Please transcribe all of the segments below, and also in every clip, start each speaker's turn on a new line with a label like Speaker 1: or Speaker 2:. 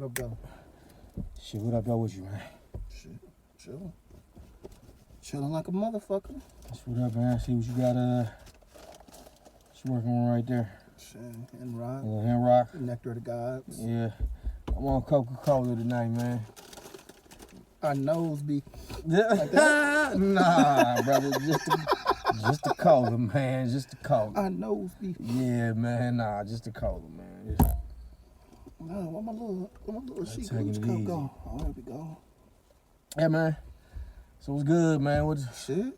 Speaker 1: up, though?
Speaker 2: Shit, what up, though, with you, man?
Speaker 1: Shit, chilling. Chilling like a motherfucker.
Speaker 2: That's what up, man. See what you got, what you working on right there?
Speaker 1: Shit, hand rock.
Speaker 2: A little hand rock.
Speaker 1: Nectar of the gods.
Speaker 2: Yeah. I'm on Coca-Cola tonight, man.
Speaker 1: Our nose be like that.
Speaker 2: Nah, brother. Just the cola, man. Just the cola.
Speaker 1: Our nose be.
Speaker 2: Yeah, man. Nah, just the cola, man.
Speaker 1: No, where my little sheet
Speaker 2: taking it
Speaker 1: cup
Speaker 2: easy.
Speaker 1: go? Oh, there we go.
Speaker 2: Yeah, man. So what's good, man? What's
Speaker 1: Shit?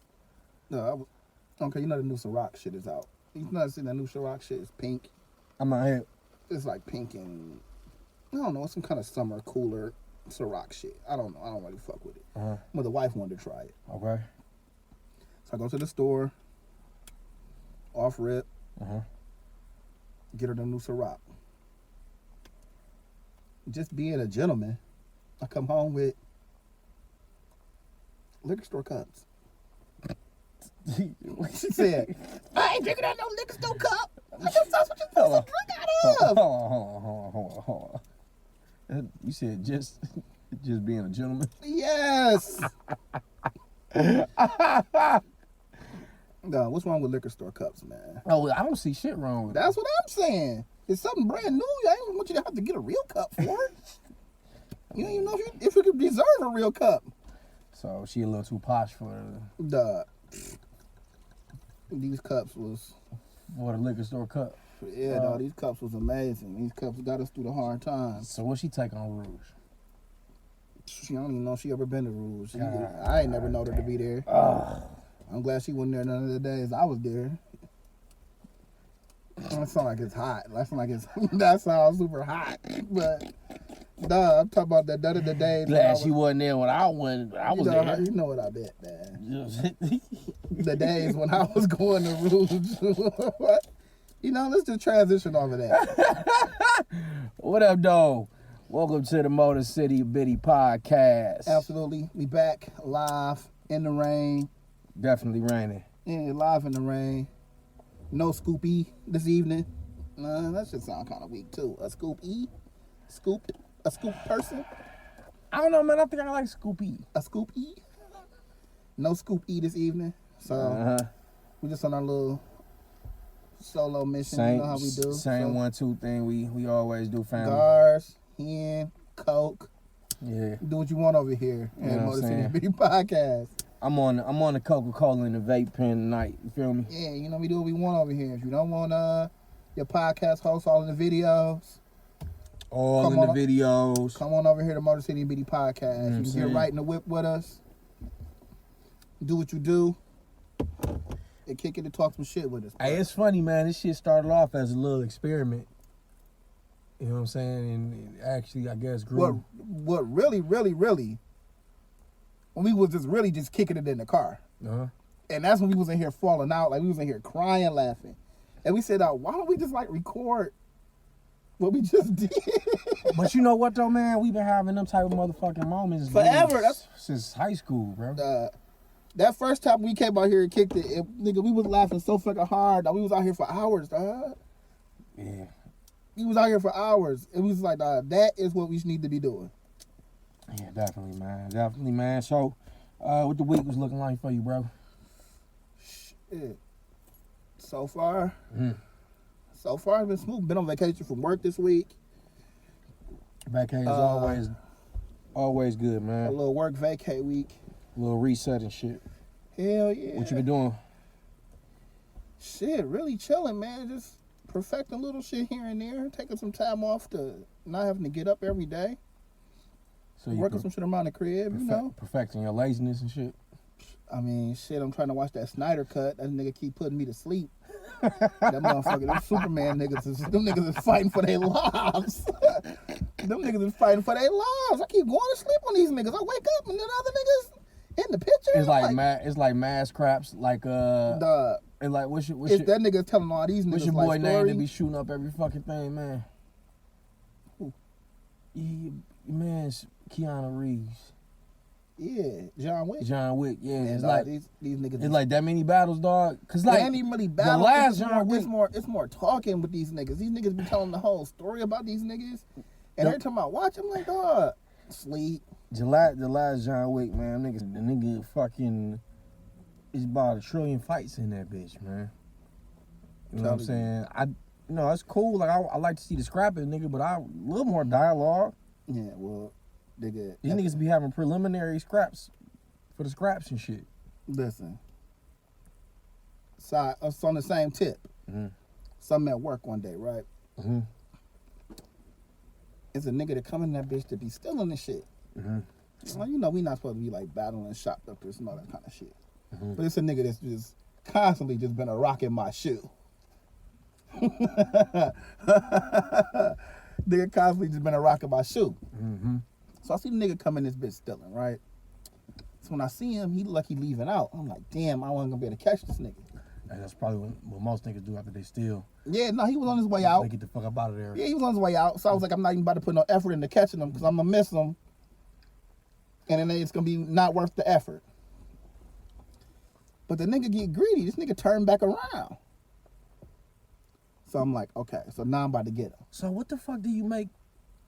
Speaker 1: No, okay, you know the new Ciroc shit is out. You know that new Ciroc shit is pink.
Speaker 2: I'm out here.
Speaker 1: It's like pink and, I don't know, it's some kind of summer cooler Ciroc shit. I don't know. I don't really fuck with it. But the wife wanted to try it.
Speaker 2: Okay.
Speaker 1: So I go to the store, off rip, get her the new Ciroc. Just being a gentleman, I come home with liquor store cups. She said, I ain't drinking out no liquor store cup. I just that's what you're supposed to drink out of.
Speaker 2: Hold on. You said just being a gentleman?
Speaker 1: Yes. No, what's wrong with liquor store cups, man?
Speaker 2: Oh, I don't see shit wrong with
Speaker 1: That's what I'm saying. It's something brand new. I ain't want you to have to get a real cup for it. You don't even know if you could deserve a real cup.
Speaker 2: So she a little too posh for
Speaker 1: These cups was
Speaker 2: the liquor store cup.
Speaker 1: Yeah, dog, these cups was amazing. These cups got us through the hard times.
Speaker 2: So what she take on Rouge?
Speaker 1: She don't even know she ever been to Rouge. I ain't never known her to be there. I'm glad she wasn't there none of the days I was there. That sound like it's hot. That sounds super hot. But I'm talking about the none of the days.
Speaker 2: Glad she wasn't there when I went. I was there.
Speaker 1: You know what I bet, man. The days when I was going to Rouge. What? You know, let's just transition off of that.
Speaker 2: What up, dog? Welcome to the MotorCity Bitty podcast.
Speaker 1: Absolutely. We back live in the rain.
Speaker 2: Definitely raining.
Speaker 1: Yeah, live in the rain. No Scoopy this evening. That should sound kind of weak too. A Scoop-E? A scoop person?
Speaker 2: I don't know, man. I think I like Scoop-E.
Speaker 1: A Scoop-E? No Scoop-E this evening. So we just on our little solo mission. You know how we do.
Speaker 2: Same 1-2 thing we always do, family.
Speaker 1: Cigars, hen, Coke.
Speaker 2: Yeah.
Speaker 1: Do what you want over here at MotorCity Bitty podcast.
Speaker 2: I'm on the Coca-Cola and the vape pen tonight. You feel me?
Speaker 1: Yeah, you know, we do what we want over here. If you don't want your podcast host all in the videos.
Speaker 2: Come
Speaker 1: on over here to MotorCity Bitty podcast. You can get right in the whip with us. Do what you do. And kick it and talk some shit with us.
Speaker 2: Hey, it's funny, man. This shit started off as a little experiment. You know what I'm saying? And it actually, I guess, grew.
Speaker 1: What really, when we was just kicking it in the car. And that's when we was in here falling out. Like, we was in here crying, laughing. And we said, why don't we just, like, record what we just did?
Speaker 2: But you know what, though, man? We've been having them type of motherfucking moments
Speaker 1: forever.
Speaker 2: Since high school, bro.
Speaker 1: That first time we came out here and kicked it, nigga, we was laughing so fucking hard. We was out here for hours, dog.
Speaker 2: Yeah.
Speaker 1: We was out here for hours. It was like, that is what we need to be doing.
Speaker 2: Yeah, definitely, man. So, what the week was looking like for you, bro?
Speaker 1: Shit. So far, it's been smooth. Been on vacation from work this week.
Speaker 2: Vacation is always good, man.
Speaker 1: A little work vacay week.
Speaker 2: A little reset and shit.
Speaker 1: Hell yeah.
Speaker 2: What you been doing?
Speaker 1: Shit, really chilling, man. Just perfecting little shit here and there. Taking some time off to not having to get up every day. So working some shit around the crib, you know.
Speaker 2: Perfecting your laziness and shit.
Speaker 1: I mean, shit, I'm trying to watch that Snyder cut. That nigga keep putting me to sleep. That motherfucker, them Superman niggas is fighting for their lives. Them niggas is fighting for their lives. I keep going to sleep on these niggas. I wake up and then other niggas in the picture.
Speaker 2: It's like mass craps, like and like what's your
Speaker 1: that nigga telling all these niggas
Speaker 2: what's your boy
Speaker 1: like
Speaker 2: name? They be shooting up every fucking thing, man.
Speaker 1: Who?
Speaker 2: Man's Keanu Reeves.
Speaker 1: Yeah, John Wick.
Speaker 2: Yeah, it's
Speaker 1: dog,
Speaker 2: like
Speaker 1: these niggas.
Speaker 2: It's like that many battles, dog. Cause like
Speaker 1: ain't even really battles.
Speaker 2: The last John Wick,
Speaker 1: it's more talking with these niggas. These niggas be telling the whole story about these niggas. And every time I watch, I'm like, dog, sleep.
Speaker 2: The last John Wick, man, the nigga fucking is about 1 trillion fights in that bitch, man. You know what I'm saying? It's cool. Like I like to see the scrapping, nigga, but a little more dialogue.
Speaker 1: Yeah, well, nigga,
Speaker 2: these niggas be having preliminary scraps for the scraps and shit.
Speaker 1: Listen, so it's on the same tip.
Speaker 2: Mm-hmm.
Speaker 1: So I'm at work one day, right?
Speaker 2: Mm-hmm.
Speaker 1: It's a nigga that come in that bitch to be stealing the shit.
Speaker 2: Mm-hmm.
Speaker 1: Well, you know, we not supposed to be like battling shoplifters and all that kind of shit.
Speaker 2: Mm-hmm.
Speaker 1: But it's a nigga that's just constantly just been a rock in my shoe. Nigga constantly just been a rock in my shoe.
Speaker 2: Mm-hmm.
Speaker 1: So I see the nigga come in this bitch stealing, right? So when I see him, he look like he leaving out. I'm like, damn, I wasn't gonna be able to catch this nigga.
Speaker 2: And that's probably what most niggas do after they steal.
Speaker 1: Yeah, no, he was on his way out.
Speaker 2: They get the fuck up out of there.
Speaker 1: Yeah, he was on his way out. So I was like, I'm not even about to put no effort into catching him because I'm gonna miss him. And then it's gonna be not worth the effort. But the nigga get greedy. This nigga turned back around. So I'm like, okay, so now I'm about to get him.
Speaker 2: So what the fuck do you make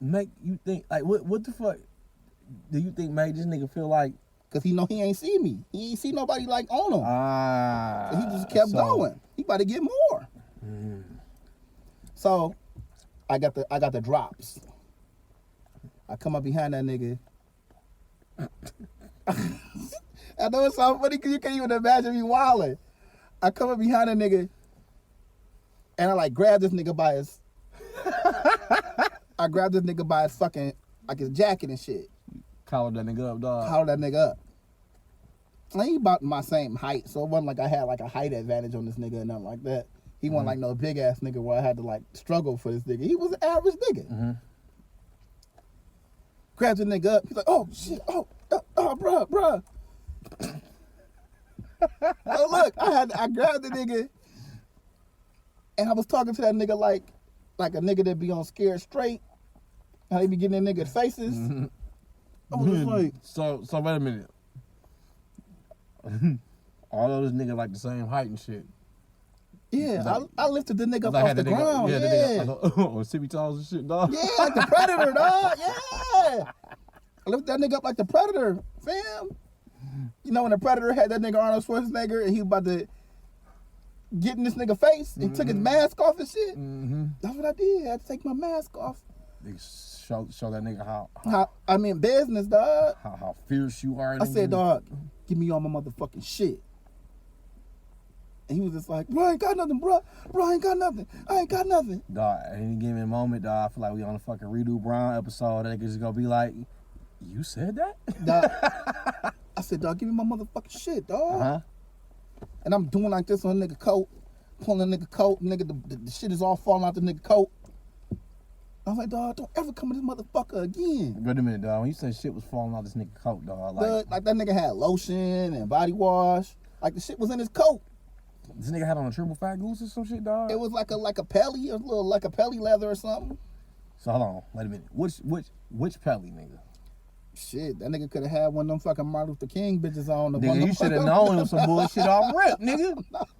Speaker 2: you think, like, what the fuck do you think made this nigga feel like?
Speaker 1: Because he know he ain't see me. He ain't see nobody like on him. So he just kept going. He about to get more.
Speaker 2: Mm.
Speaker 1: So I got the drops. I come up behind that nigga. I know it's so funny because you can't even imagine me wilding. I come up behind that nigga and I like grab this nigga by his I grabbed this nigga by his fucking, like his jacket and shit.
Speaker 2: Collared that nigga up, dog.
Speaker 1: Collared that nigga up. And he about my same height, so it wasn't like I had like a height advantage on this nigga or nothing like that. He wasn't like no big ass nigga where I had to like struggle for this nigga. He was an average nigga.
Speaker 2: Mm-hmm.
Speaker 1: Grabs the nigga up. He's like, oh shit, oh, bruh. So look, I grabbed the nigga and I was talking to that nigga like a nigga that be on Scared Straight. How they be getting in niggas' faces.
Speaker 2: Mm-hmm.
Speaker 1: I was just like,
Speaker 2: so wait a minute. All of those niggas like the same height and shit.
Speaker 1: Yeah, I lifted the nigga up
Speaker 2: like
Speaker 1: off the ground.
Speaker 2: The
Speaker 1: Yeah,
Speaker 2: nigga, or tippy toes and shit, dog.
Speaker 1: yeah, like the Predator, dog. Yeah, I lifted that nigga up like the Predator, fam. You know when the Predator had that nigga Arnold Schwarzenegger and he was about to get in this nigga face and took his mask off and shit.
Speaker 2: Mm-hmm.
Speaker 1: That's what I did. I had to take my mask off.
Speaker 2: They show that nigga
Speaker 1: How I mean business, dog.
Speaker 2: How fierce you are.
Speaker 1: I said, dog, give me all my motherfucking shit. And he was just like, bro, I ain't got nothing, bro. Bro, I ain't got nothing. I ain't got nothing.
Speaker 2: Dog, at any given moment, dog, I feel like we on a fucking Redo Brown episode. That nigga's just gonna be like, you said that?
Speaker 1: Dog, I said, dog, give me my motherfucking shit, dog.
Speaker 2: Uh-huh.
Speaker 1: And I'm doing like this on a nigga coat, pulling a nigga coat, nigga, the shit is all falling out the nigga coat. I was like, dog, don't ever come in this motherfucker again.
Speaker 2: Wait a minute, dog. When you said shit was falling out this nigga coat, dog,
Speaker 1: Like that nigga had lotion and body wash. Like the shit was in his coat.
Speaker 2: this nigga had on a triple fat goose or some shit, dog?
Speaker 1: It was like a pelly, a little like a pelly leather or something.
Speaker 2: So hold on, wait a minute. Which pelly, nigga?
Speaker 1: Shit, that nigga could have had one of them fucking Martin Luther King bitches on.
Speaker 2: Nigga, you should have known him some bullshit off rip, nigga.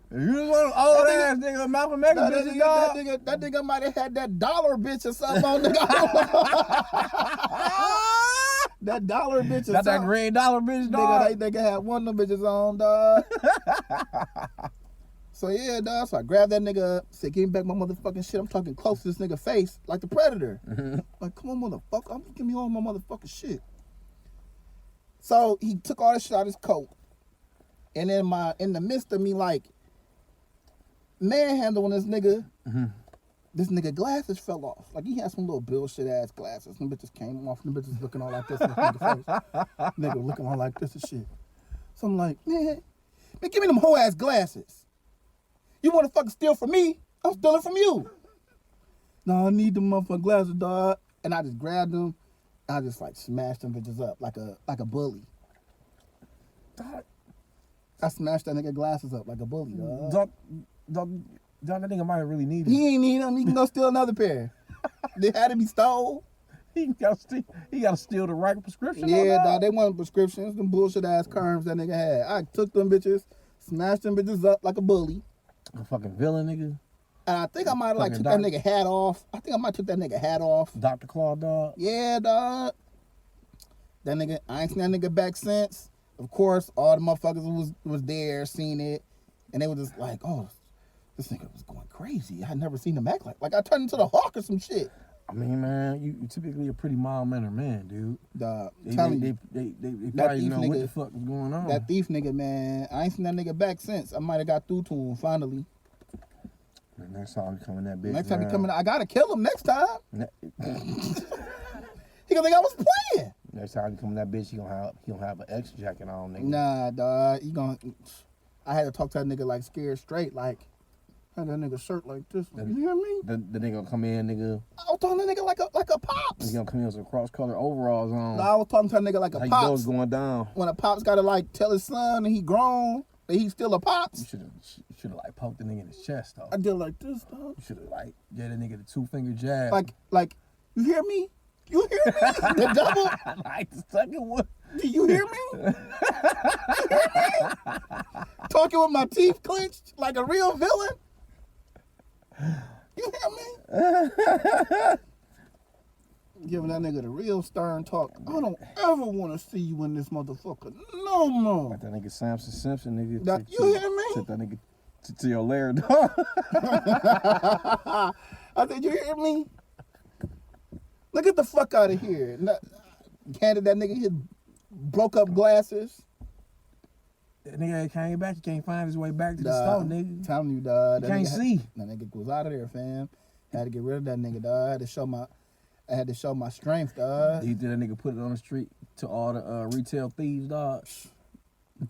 Speaker 2: If you was one of those old ass nigga, Malcolm X bitches, dog.
Speaker 1: That nigga might have had that dollar bitch or something on, nigga. That dollar bitch or
Speaker 2: Got that
Speaker 1: something.
Speaker 2: green dollar bitch,
Speaker 1: Nigga,
Speaker 2: dog.
Speaker 1: that nigga had one of them bitches on, dog. So yeah, dog. So I grabbed that nigga up, said, give me back my motherfucking shit. I'm talking close to this nigga face, like the Predator. Like, come on, motherfucker. I'm give me all my motherfucking shit. So he took all the shit out of his coat. And in the midst of me, like, manhandling this nigga, this nigga glasses fell off. Like, he had some little bullshit ass glasses. Them bitches came off. Them bitches looking all like this in this nigga face. Nigga looking all like this and shit. So I'm like, man, give me them whole ass glasses. You want to fucking steal from me? I'm stealing from you. No, I need them motherfucking glasses, dog. And I just grabbed them. And I just like smashed them bitches up like a bully. I smashed that nigga glasses up like a bully, dog.
Speaker 2: Dog, that nigga might have really needed.
Speaker 1: He ain't need them. He can go steal another pair. They had to be stole.
Speaker 2: He got to steal the right prescription.
Speaker 1: Yeah, dog. They wanted prescriptions. Them bullshit ass kerms that nigga had. I took them bitches, smashed them bitches up like a bully.
Speaker 2: A fucking villain, nigga.
Speaker 1: And I think I might have like took that nigga hat off. I think I might took that nigga hat off.
Speaker 2: Dr. Claw, dog.
Speaker 1: Yeah, dog. That nigga, I ain't seen that nigga back since. Of course, all the motherfuckers was there, seen it, and they were just like, "Oh, this nigga was going crazy. I had never seen him act like I turned into the Hawk or some shit."
Speaker 2: I mean, man, you typically a pretty mild-mannered man, dude.
Speaker 1: They
Speaker 2: probably know what the fuck was going on.
Speaker 1: That thief nigga, man, I ain't seen that nigga back since. I might have got through to him finally.
Speaker 2: The next time he coming that bitch.
Speaker 1: Next time he coming, I gotta kill him next time. He gonna think I was playing.
Speaker 2: Next time he come in that bitch, he gonna have an extra jacket on, nigga.
Speaker 1: Nah, dog. I had to talk to that nigga like scared straight, like had that nigga shirt like this. You hear me?
Speaker 2: The nigga gonna come in, nigga.
Speaker 1: I was talking to that nigga like a pops.
Speaker 2: He gonna come in with some cross-color overalls on.
Speaker 1: Nah, I was talking to that nigga like a
Speaker 2: pops.
Speaker 1: pops.
Speaker 2: How you know it's going down?
Speaker 1: When a pops gotta like tell his son and he grown that he's still a pops.
Speaker 2: You should have like poked the nigga in his chest, though.
Speaker 1: I did like this, dog.
Speaker 2: You should have like gave that nigga the 2-finger jab.
Speaker 1: Like you hear me? You hear me? The double.
Speaker 2: Like the second one.
Speaker 1: Do you hear me? You hear me? Talking with my teeth clenched like a real villain. You hear me? Giving that nigga the real stern talk. I don't ever want to see you in this motherfucker no more.
Speaker 2: Like that nigga Samson Simpson, nigga.
Speaker 1: You hear me?
Speaker 2: Took that nigga to your lair, dog.
Speaker 1: I said, you hear me? Look, get the fuck out of here. Handed that nigga his broke up glasses.
Speaker 2: That nigga came back. He can't find his way back to the store, nigga.
Speaker 1: Telling you, dog.
Speaker 2: He can't see.
Speaker 1: That nigga was out of there, fam. Had to get rid of that nigga, dog. I had to show my strength, dog.
Speaker 2: He did that nigga put it on the street to all the retail thieves, dog.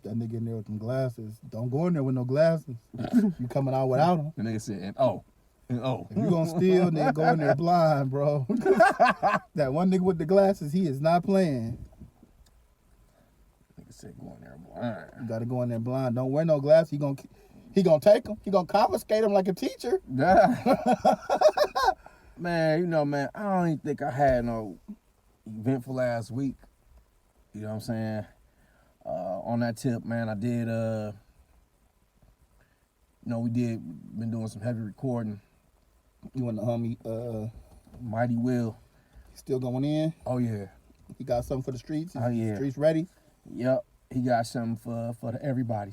Speaker 1: That nigga in there with them glasses. Don't go in there with no glasses. You coming out without them.
Speaker 2: The nigga said, and oh.
Speaker 1: If you gonna steal, nigga, go in there blind, bro. That one nigga with the glasses, he is not playing.
Speaker 2: Nigga said, go in there blind.
Speaker 1: You gotta go in there blind. Don't wear no glasses. He gonna take them. He gonna confiscate them like a teacher.
Speaker 2: Yeah. Man, you know, man, I don't even think I had no eventful last week. You know what I'm saying? On that tip, man, I did, been doing some heavy recording.
Speaker 1: You and the homie,
Speaker 2: Mighty Will.
Speaker 1: Still going in?
Speaker 2: Oh, yeah.
Speaker 1: He got something for the streets?
Speaker 2: Oh, yeah.
Speaker 1: Streets ready?
Speaker 2: Yep. He got something for everybody.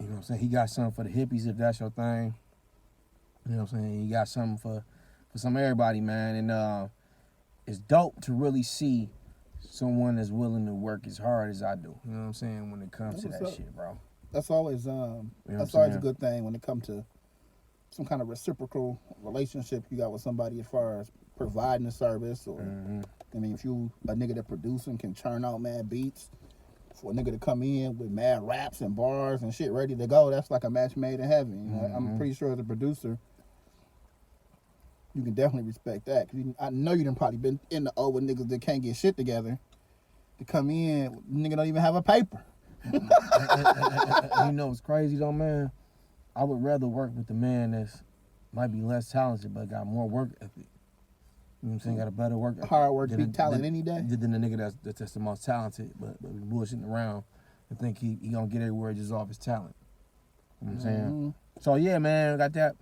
Speaker 2: You know what I'm saying? He got something for the hippies, if that's your thing. You know what I'm saying? He got something for some everybody, man. And it's dope to really see someone that's willing to work as hard as I do. You know what I'm saying? When it comes to that shit, bro.
Speaker 1: That's always that's always a good thing when it comes to some kind of reciprocal relationship you got with somebody as far as providing a service or I mean, if you a nigga that producing can churn out mad beats, for a nigga to come in with mad raps and bars and shit ready to go, that's like a match made in heaven. You know? I'm pretty sure as a producer, you can definitely respect that. Cause I know you done probably been in the O with niggas that can't get shit together. To come in, nigga don't even have a paper.
Speaker 2: You know what's crazy though, man? I would rather work with the man that's might be less talented but got more work ethic. You know what I'm saying? Got a better work ethic.
Speaker 1: Hard work beat talent any day.
Speaker 2: Than the nigga that's the most talented but be bullshitting around and think he gonna get everywhere just off his talent. You know what I'm saying? So yeah, man, got that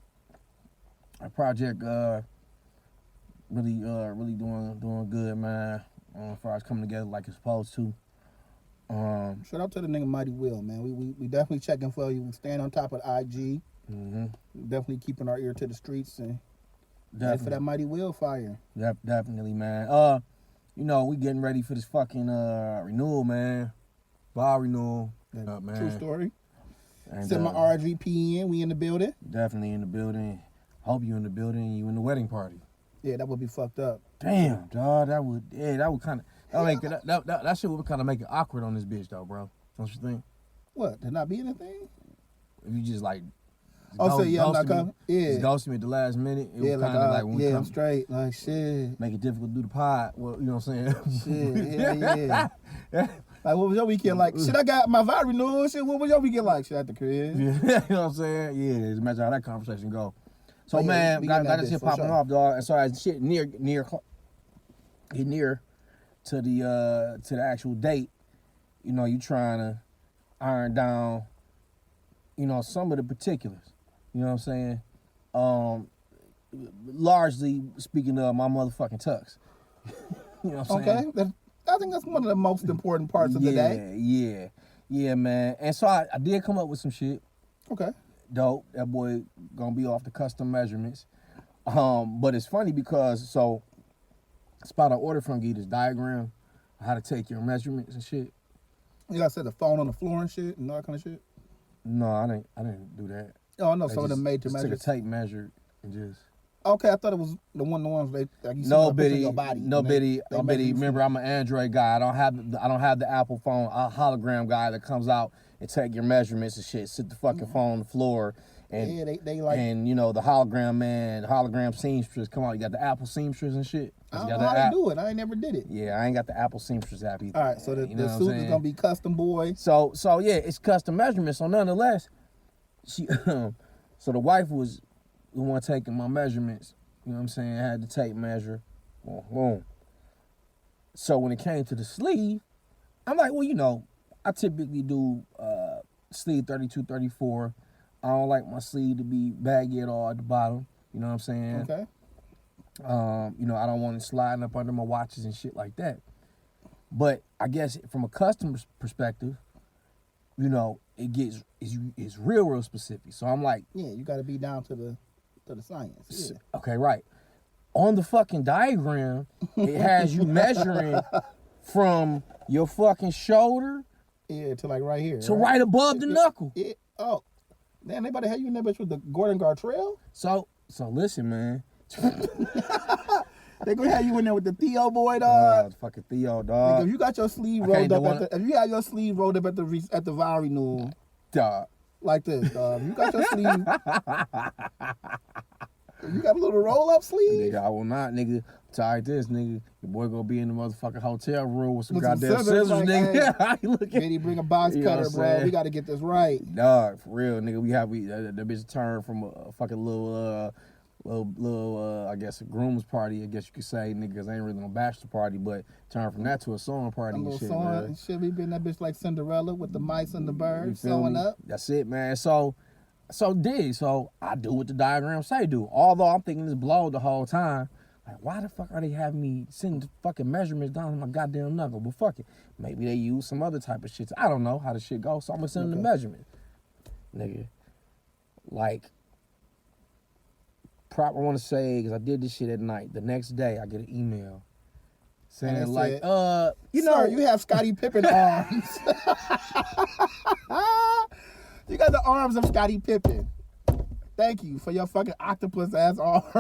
Speaker 2: project really doing good, man. As far as coming together like it's supposed to.
Speaker 1: Shout out to the nigga Mighty Will, man. We definitely checking for you. We staying on top of the IG. Definitely keeping our ear to the streets and ready for that Mighty Will fire.
Speaker 2: Definitely, man. You know, we getting ready for this fucking renewal, man. Bar renewal. Man.
Speaker 1: True story.
Speaker 2: And,
Speaker 1: Send my RGP in. We in the building.
Speaker 2: Definitely in the building. Hope you in the building. You in the wedding party.
Speaker 1: Yeah, that would be fucked up.
Speaker 2: Damn, dog. That would kind of. That shit would kind of make it awkward on this bitch, though, bro. Don't you think?
Speaker 1: What? There not be anything?
Speaker 2: If you just like.
Speaker 1: I'm not coming. Yeah.
Speaker 2: Just ghosted me at the last minute. It was kind of like when we
Speaker 1: I'm straight. Like shit.
Speaker 2: Make it difficult to do the pod. Well, you know what I'm saying?
Speaker 1: Shit. Yeah. Like, what was your weekend like? Shit, I got my vibe renewal. Shit, what was your weekend like? Shit, at the crib.
Speaker 2: Yeah. You know what I'm saying? Yeah. Just imagine how that conversation go. So man, got this shit popping off, dog. And so as shit near to the actual date, you know, you trying to iron down, you know, some of the particulars. You know what I'm saying? Largely speaking of my motherfucking tux. You know what I'm saying?
Speaker 1: Okay. I think that's one of the most important parts of the day.
Speaker 2: Yeah, man. And so I did come up with some shit.
Speaker 1: Okay.
Speaker 2: Dope. That boy gonna be off the custom measurements. But it's funny because so spot I ordered from you this diagram, how to take your measurements and shit.
Speaker 1: You gotta set the phone on the floor and shit and all that kind of shit.
Speaker 2: No, I didn't do that.
Speaker 1: Oh, I know some of them made to measure.
Speaker 2: Took a tape measure and just.
Speaker 1: Okay, I thought it was the ones they like you see
Speaker 2: No,
Speaker 1: the picture of
Speaker 2: Bitty.
Speaker 1: your body.
Speaker 2: No, Bitty.
Speaker 1: They
Speaker 2: No, Bitty. Remember, I'm an Android guy. I don't have the Apple phone. A hologram guy that comes out and take your measurements and shit. Sit the fucking phone on the floor. And,
Speaker 1: yeah, they like.
Speaker 2: And you know the hologram man, the hologram seamstress. Come on, you got the Apple seamstress and shit.
Speaker 1: I don't know how to do it. I ain't never did it.
Speaker 2: Yeah, I ain't got the Apple seamstress app either.
Speaker 1: All right, so the suit is gonna be custom, boy.
Speaker 2: So yeah, it's custom measurements. So nonetheless, she so the wife was the one taking my measurements. You know what I'm saying? I had the tape measure. Boom. So when it came to the sleeve, I'm like, well, you know, I typically do sleeve 32, 34. I don't like my sleeve to be baggy at all at the bottom. You know what I'm saying?
Speaker 1: Okay.
Speaker 2: You know, I don't want it sliding up under my watches and shit like that. But I guess from a customer's perspective, you know, it's real specific. So I'm like,
Speaker 1: yeah, you got to be down to the science. Yeah.
Speaker 2: Okay, right. On the fucking diagram, it has you measuring from your fucking shoulder,
Speaker 1: to like right here,
Speaker 2: to right above the knuckle.
Speaker 1: Oh, man, they about to have you in that bitch with the Gordon Gartrell.
Speaker 2: So listen, man.
Speaker 1: They gonna have you in there with the Theo boy, dog.
Speaker 2: Fucking Theo, dog.
Speaker 1: Nigga, if you got your sleeve rolled up if you have your sleeve rolled up at the vow renewal,
Speaker 2: dog,
Speaker 1: like this, dog. You got your sleeve. You got a little roll up sleeve.
Speaker 2: Nigga, I will not, nigga. Tired this, nigga. Your boy gonna be in the motherfucking hotel room with some goddamn scissors,
Speaker 1: like,
Speaker 2: nigga. Hey,
Speaker 1: Bitty, bring a box cutter, bro. We gotta get this right.
Speaker 2: Dog, for real, nigga. That bitch turned from a fucking little I guess a groom's party, I guess you could say, niggas ain't really no bachelor party, but turned from that to a sewing party and shit, man.
Speaker 1: And shit, we been that bitch like Cinderella with the mice and the birds sewing up.
Speaker 2: That's it, man. So I do what the diagram say do. Although I'm thinking this blow the whole time. Like, why the fuck are they having me send the fucking measurements down to my goddamn knuckle? But fuck it. Maybe they use some other type of shit. I don't know how the shit goes, so I'm gonna send them the measurement. Nigga. Like, I want to say, because I did this shit at night. The next day, I get an email saying, like, you know.
Speaker 1: Sir, you have Scottie Pippen arms. You got the arms of Scottie Pippen. Thank you for your fucking octopus ass arms.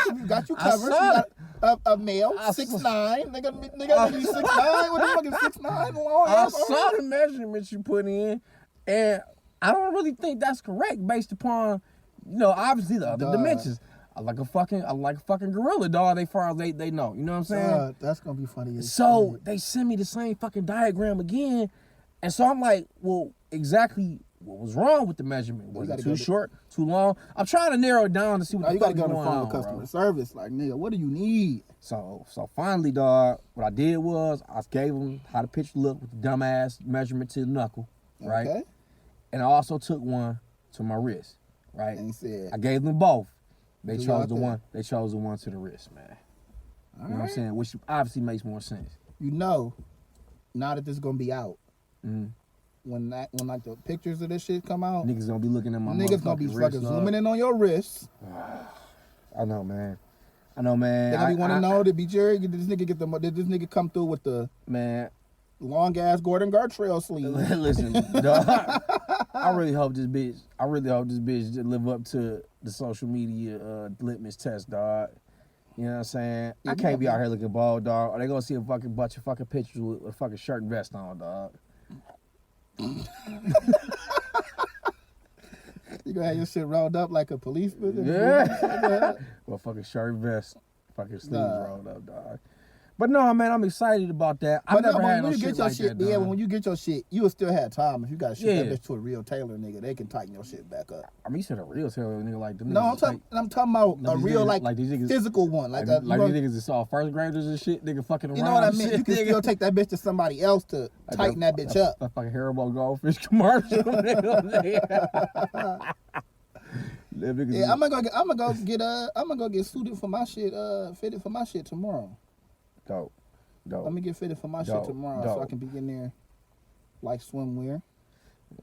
Speaker 1: You got you covered. You got a male, 6'9". Nigga be 6'9". What the fuck is 6'9" long?
Speaker 2: I saw the measurements you put in, and I don't really think that's correct based upon, you know, obviously the other dimensions. I like a fucking gorilla, dog. As far as they know, you know what I'm saying?
Speaker 1: That's gonna be funny.
Speaker 2: So they send me the same fucking diagram again, and so I'm like, well, exactly what was wrong with the measurement? Was it too short, too long? I'm trying to narrow it down to see what the fuck is going on. You gotta go on the phone with customer service, like, nigga, what do you need? So finally, dog, what I did was I gave them how the picture looked with the dumbass measurement to the knuckle, right? Okay. And I also took one to my wrist, right? And said, I gave them both. They chose the one. They chose the one to the wrist, man. You know what I'm saying? Which obviously makes more sense.
Speaker 1: You know, now that this is gonna be out, when like the pictures of this shit come out,
Speaker 2: niggas gonna be looking at my
Speaker 1: niggas gonna be fucking zooming in on your wrists.
Speaker 2: I know, man. They gonna be wanting to know, did this nigga come through with the long ass Gordon Gartrell sleeve? Listen, dog, I really hope this bitch just live up to the social media litmus test, dog. You know what I'm saying? I can't be out here looking bald, dog. Or they gonna see a fucking bunch of fucking pictures with a fucking shirt and vest on, dog.
Speaker 1: You gonna have your shit rolled up like a policeman?
Speaker 2: Yeah. Well, fucking shirt, vest, fucking sleeves rolled up, dog. But no, man, I'm excited about that. I've never had no shit like that.
Speaker 1: Yeah, when you get your shit, you will still have time. If you got to ship that
Speaker 2: Yeah.
Speaker 1: bitch to a real tailor, nigga, they can tighten your shit back up.
Speaker 2: I mean, you said a real tailor, nigga, like them.
Speaker 1: No, I'm talking about a real
Speaker 2: these niggas,
Speaker 1: physical one, like
Speaker 2: these niggas is all first graders and shit, nigga fucking around.
Speaker 1: You know what I mean?
Speaker 2: Shit,
Speaker 1: you can still take that bitch to somebody else to tighten that bitch up.
Speaker 2: That fucking Haribo goldfish commercial.
Speaker 1: Yeah, I'm gonna go get suited for my shit, fitted for my shit tomorrow.
Speaker 2: Dope.
Speaker 1: I'm gonna get fitted for my shit tomorrow, so I can be in there like swimwear.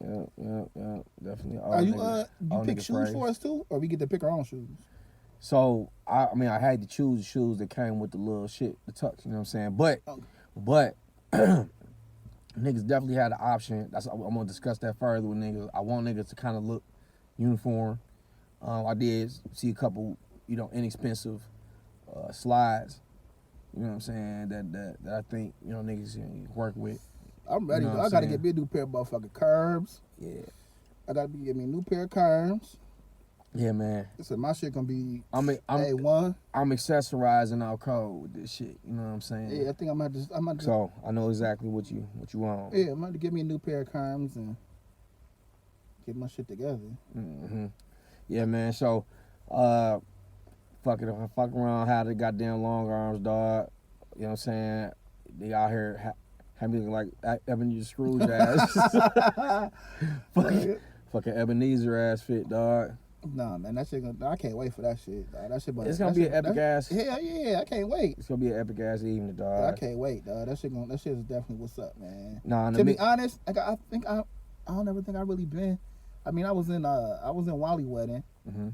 Speaker 2: Yeah, definitely.
Speaker 1: Are you you pick shoes for us too, or we get to pick our own shoes?
Speaker 2: So I mean, I had to choose the shoes that came with the little shit, the tux. You know what I'm saying? But niggas definitely had the option. I'm gonna discuss that further with niggas. I want niggas to kind of look uniform. I did see a couple, inexpensive slides. You know what I'm saying? That I think niggas can work with.
Speaker 1: I'm ready. I gotta get me a new pair of motherfucking curbs.
Speaker 2: Yeah.
Speaker 1: I gotta get me a new pair of curbs.
Speaker 2: Yeah, man.
Speaker 1: So my shit gonna be
Speaker 2: A1. I'm accessorizing out cold with this shit. You know what I'm saying?
Speaker 1: Yeah, I think I'm gonna
Speaker 2: So I know exactly what you want.
Speaker 1: Yeah, I'm gonna get me a new pair of curbs and get my shit together.
Speaker 2: Mm-hmm. Yeah, man. So, fuck around, had the goddamn long arms, dog. You know what I'm saying? They out here have me looking like Ebenezer Scrooge ass. fucking Ebenezer ass fit, dog.
Speaker 1: Nah, man, that shit I can't wait for that shit, dog. That shit,
Speaker 2: it's gonna be an epic ass.
Speaker 1: Hell yeah, I can't wait.
Speaker 2: It's gonna be an epic ass evening, dog.
Speaker 1: I can't wait, dog. That shit is definitely what's up, man.
Speaker 2: Nah,
Speaker 1: to be honest, I don't ever think I really been. I mean, I was in Wally wedding,
Speaker 2: mm-hmm.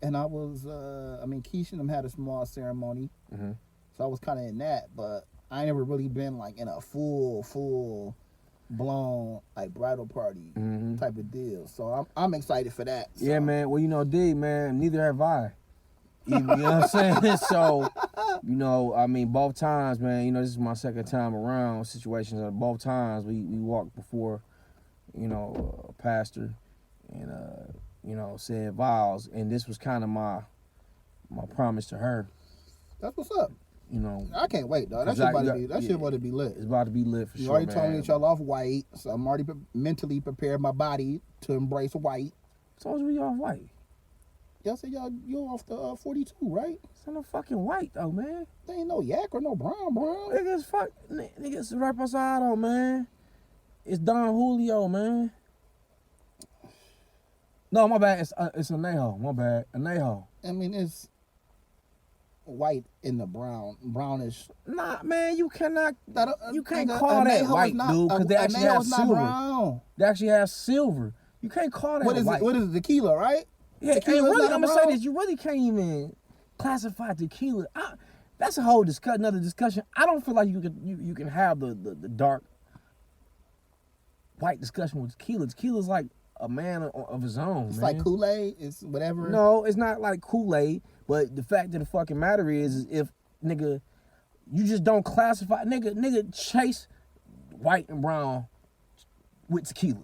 Speaker 1: and I was Keisha and them had a small ceremony,
Speaker 2: mm-hmm.
Speaker 1: so I was kind of in that, but I ain't never really been like in a full blown like bridal party
Speaker 2: mm-hmm.
Speaker 1: type of deal. So I'm excited for that. So.
Speaker 2: Yeah, man. Well, D, man, neither have I. You know what I'm saying? So, I mean, both times, man. This is my second time around situations. Both times we walked before, a pastor, and said vows, and this was kind of my promise to her.
Speaker 1: That's what's up. I can't wait, dog. That shit about to be lit.
Speaker 2: It's about to be lit for sure.
Speaker 1: You already told me that y'all off white, so I'm already mentally prepared my body to embrace white.
Speaker 2: So we off white.
Speaker 1: Y'all said you off the 42, right?
Speaker 2: It's no fucking white though, man.
Speaker 1: There ain't no yak or no brown.
Speaker 2: Niggas reposado, man. It's Don Julio, man. No, my bad. It's Anejo. My bad. Anejo.
Speaker 1: I mean, it's white in the brownish.
Speaker 2: Nah, man, you can't call that
Speaker 1: Anejo
Speaker 2: white, dude, because they actually have silver.
Speaker 1: Brown.
Speaker 2: They actually have silver. You can't call that white.
Speaker 1: What is it, tequila, right?
Speaker 2: Yeah, I'm gonna say this. You really can't even classify tequila. That's a whole another discussion. I don't feel like you can have the dark white discussion with tequila. Tequila's like a man of his own.
Speaker 1: It's
Speaker 2: man.
Speaker 1: like Kool-Aid. It's whatever.
Speaker 2: No, it's not like Kool-Aid. But the fact of the fucking matter is if nigga, you just don't classify nigga chase white and brown with tequila.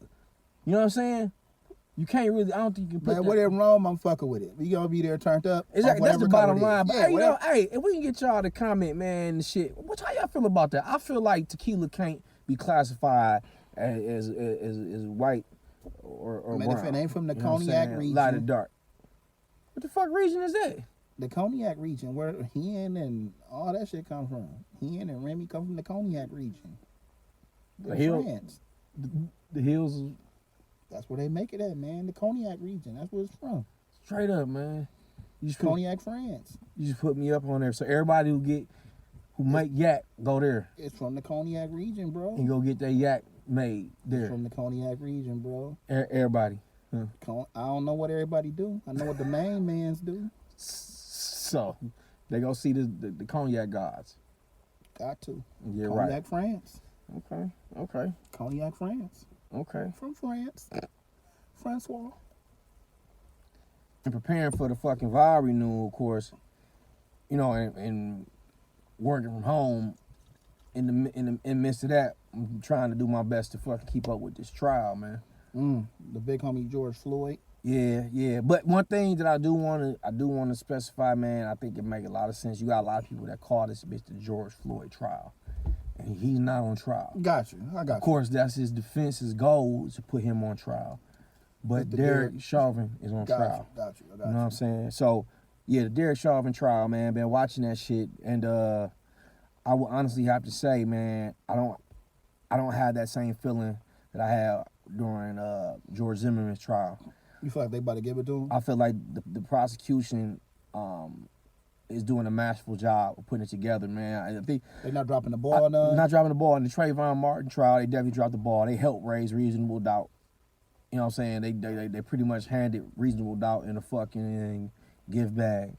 Speaker 2: You know what I'm saying? You can't really. I don't think you can put.
Speaker 1: Man, whatever wrong, I'm fucking with it. We gonna be there turned up.
Speaker 2: Exactly. That's the bottom line. But hey, if we can get y'all to comment, man, and shit. How y'all feel about that? I feel like tequila can't be classified as white or
Speaker 1: man,
Speaker 2: brown.
Speaker 1: if it ain't from the cognac region,
Speaker 2: light or dark. What the fuck region is that?
Speaker 1: The cognac region, where Hen and all that shit come from. Hen and Remy come from the cognac region.
Speaker 2: The hills. The hills.
Speaker 1: That's where they make it at, man. The cognac region. That's where it's from.
Speaker 2: Straight up, man.
Speaker 1: Cognac, France.
Speaker 2: You just put me up on there, so everybody who make yak go there.
Speaker 1: It's from the cognac region, bro.
Speaker 2: And go get that yak made there.
Speaker 1: It's from the cognac region, bro.
Speaker 2: Everybody.
Speaker 1: Huh. I don't know what everybody do. I know what the main mans do.
Speaker 2: So they go see the cognac gods.
Speaker 1: Got to.
Speaker 2: Yeah,
Speaker 1: cognac,
Speaker 2: right.
Speaker 1: France.
Speaker 2: Okay.
Speaker 1: Cognac, France.
Speaker 2: Okay.
Speaker 1: From France. Francois.
Speaker 2: And preparing for the fucking vow renewal, of course, and working from home. In the midst of that, I'm trying to do my best to fucking keep up with this trial, man.
Speaker 1: The big homie George Floyd.
Speaker 2: Yeah. But one thing that I do want to specify, man, I think it make a lot of sense. You got a lot of people that call this bitch the George Floyd trial, and he's not on trial.
Speaker 1: Got you. I got you.
Speaker 2: Of course, that's his defense's goal to put him on trial. But Derrick Chauvin is on trial.
Speaker 1: Got you.
Speaker 2: You know what I'm saying? So, yeah, the Derrick Chauvin trial, man, been watching that shit, and I would honestly have to say, man, I don't have that same feeling that I had during George Zimmerman's trial.
Speaker 1: You feel like they about to give it to him?
Speaker 2: I feel like the prosecution is doing a masterful job of putting it together, man. I think
Speaker 1: they're not dropping the ball.
Speaker 2: Not dropping the ball. In the Trayvon Martin trial, they definitely dropped the ball. They helped raise reasonable doubt. You know what I'm saying? They pretty much handed reasonable doubt in a fucking give bag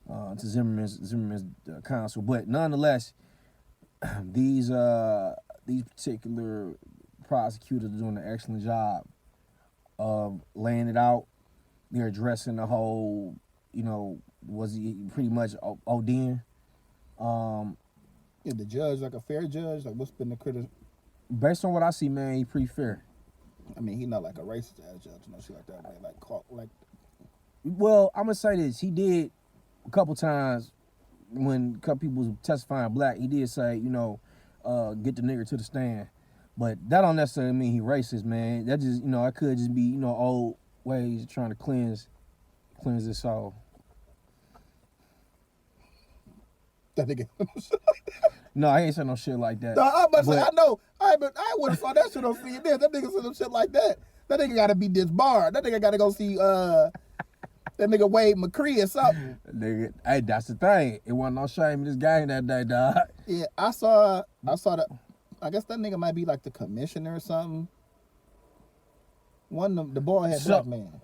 Speaker 2: to Zimmerman's counsel. But nonetheless, these particular prosecutors are doing an excellent job of laying it out. They're addressing the whole, was he pretty much ODing?
Speaker 1: Yeah, the judge, like a fair judge, like what's been the criticism?
Speaker 2: Based on what I see, man, he pretty fair.
Speaker 1: I mean, he not like a racist ass judge, no shit like that, man. Like.
Speaker 2: Well, I'm gonna say this. He did a couple times when a couple people was testifying black. He did say, get the nigger to the stand, but that don't necessarily mean he racist, man. That just, it could just be, old ways of trying to cleanse his soul.
Speaker 1: That nigga.
Speaker 2: No, I ain't saying no shit like that.
Speaker 1: No, I'm about to say, I know. I would have saw that shit on CNN. That nigga said some shit like that. That nigga gotta be disbarred. That nigga gotta go see that nigga Wade McCree or something.
Speaker 2: Nigga, hey, that's the thing. It wasn't no shame in this game that day, dog.
Speaker 1: Yeah, I saw the. I guess that nigga might be like the commissioner or something. One of the bald head black man.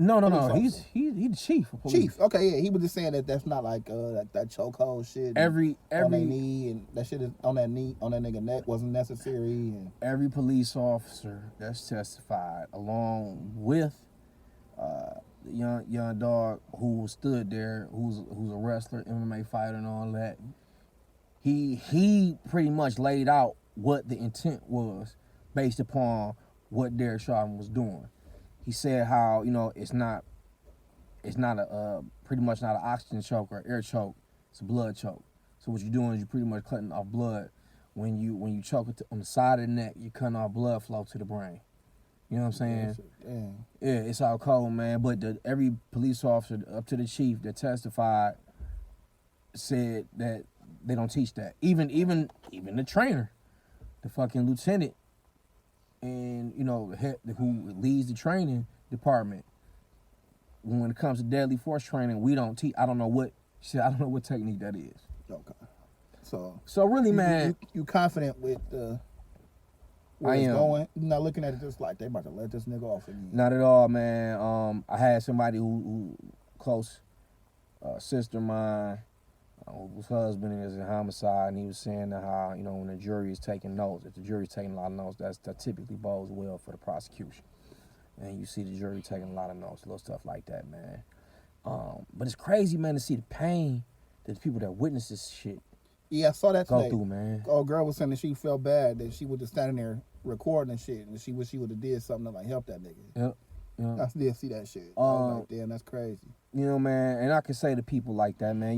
Speaker 2: No. He's the chief of police.
Speaker 1: Chief. Okay, yeah. He was just saying that not like that chokehold shit.
Speaker 2: Every
Speaker 1: on their knee and that shit is on that nigga neck wasn't necessary. And
Speaker 2: every police officer that's testified, along with the young dog who stood there, who's a wrestler, MMA fighter, and all that. He pretty much laid out what the intent was based upon what Derrick Chauvin was doing. He said how, it's not pretty much not an oxygen choke or air choke, it's a blood choke. So what you're doing is you're pretty much cutting off blood. When you choke it on the side of the neck, you're cutting off blood flow to the brain. You know what I'm saying?
Speaker 1: Damn.
Speaker 2: Yeah, it's all cold, man. But every police officer up to the chief that testified said that they don't teach that. Even the trainer, the fucking lieutenant, and who leads the training department. When it comes to deadly force training, we don't teach. I don't know what technique that is.
Speaker 1: Okay.
Speaker 2: So really, man,
Speaker 1: you confident with where it's going? You're not looking at it just like they about to let this nigga off again.
Speaker 2: Not at all, man. I had somebody who close sister of mine, whose husband is in homicide, and he was saying that how, when the jury is taking notes, if the jury is taking a lot of notes, that typically bodes well for the prosecution. And you see the jury taking a lot of notes, little stuff like that, man. But it's crazy, man, to see the pain that the people that witness this shit
Speaker 1: I saw that
Speaker 2: go
Speaker 1: today.
Speaker 2: through, man.
Speaker 1: Oh, girl was saying that she felt bad that she was just standing there recording and shit, and she wish she would have did something to like help that nigga.
Speaker 2: Yep.
Speaker 1: I did see that shit. I was like, damn, that's crazy.
Speaker 2: Man, and I can say to people like that, man,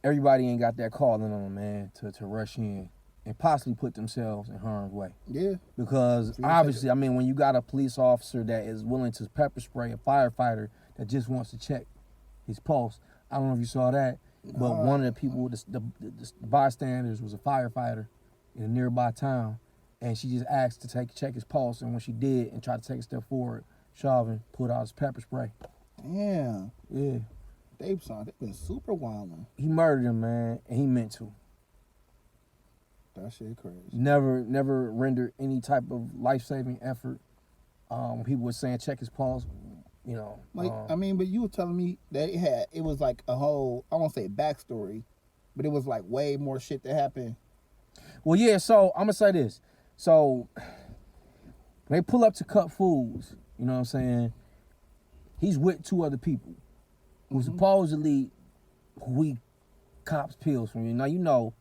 Speaker 2: everybody ain't got that calling on them, man, to rush in and possibly put themselves in harm's way.
Speaker 1: Yeah.
Speaker 2: Because obviously, when you got a police officer that is willing to pepper spray a firefighter that just wants to check his pulse, I don't know if you saw that, but one of the people, the bystanders, was a firefighter in a nearby town, and she just asked to check his pulse, and when she did and tried to take a step forward, Chauvin pulled out his pepper spray.
Speaker 1: Damn.
Speaker 2: Yeah.
Speaker 1: They've been super wildin'.
Speaker 2: He murdered him, man, and he meant to.
Speaker 1: That shit crazy.
Speaker 2: Never rendered any type of life-saving effort. People were saying check his pulse,
Speaker 1: but you were telling me that it was like a whole, I won't say backstory, but it was like way more shit that happened.
Speaker 2: Well, yeah, so I'm gonna say this. So when they pull up to Cup Foods, you know what I'm saying? He's with two other people who supposedly we cops pills from. Now,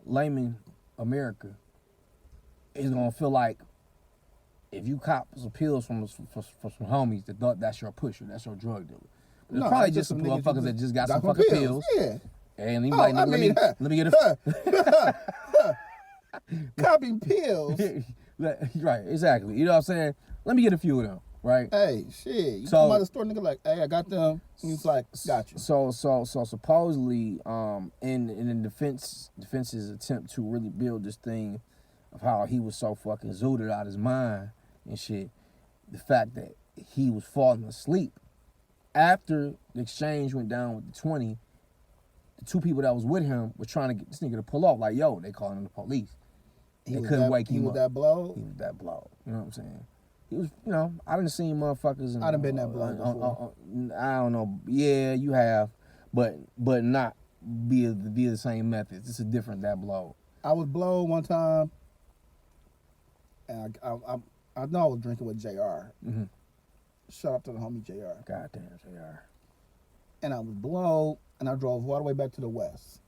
Speaker 2: layman America is gonna feel like if you cop some pills from some homies that thought that's your pusher, that's your drug dealer. But it's
Speaker 1: No,
Speaker 2: probably
Speaker 1: it's
Speaker 2: just some motherfuckers that just got some fucking pills.
Speaker 1: Yeah.
Speaker 2: And he like, let me get a...
Speaker 1: Copying pills.
Speaker 2: Right, exactly. You know what I'm saying? Let me get a few of them, right?
Speaker 1: Hey, shit. You
Speaker 2: So-
Speaker 1: come out of the store, nigga, like, hey, I got them. And he's like, got you.
Speaker 2: So supposedly, in the defense's attempt to really build this thing of how he was so fucking zooted out his mind and shit, the fact that he was falling asleep after the exchange went down with the 20, the two people that was with him were trying to get this nigga to pull off. Like, yo, they calling the police. They couldn't wake him up.
Speaker 1: He was that blow?
Speaker 2: He was that blow. You know what I'm saying? He was, you know, I done seen motherfuckers.
Speaker 1: I done been that blow before.
Speaker 2: I don't know. Yeah, you have, but not via the same methods. It's a different that blow.
Speaker 1: I was blow one time, and I know I was drinking with JR.
Speaker 2: Mm-hmm.
Speaker 1: Shout out to the homie JR.
Speaker 2: Goddamn, JR.
Speaker 1: And I was blow, and I drove all the way back to the west.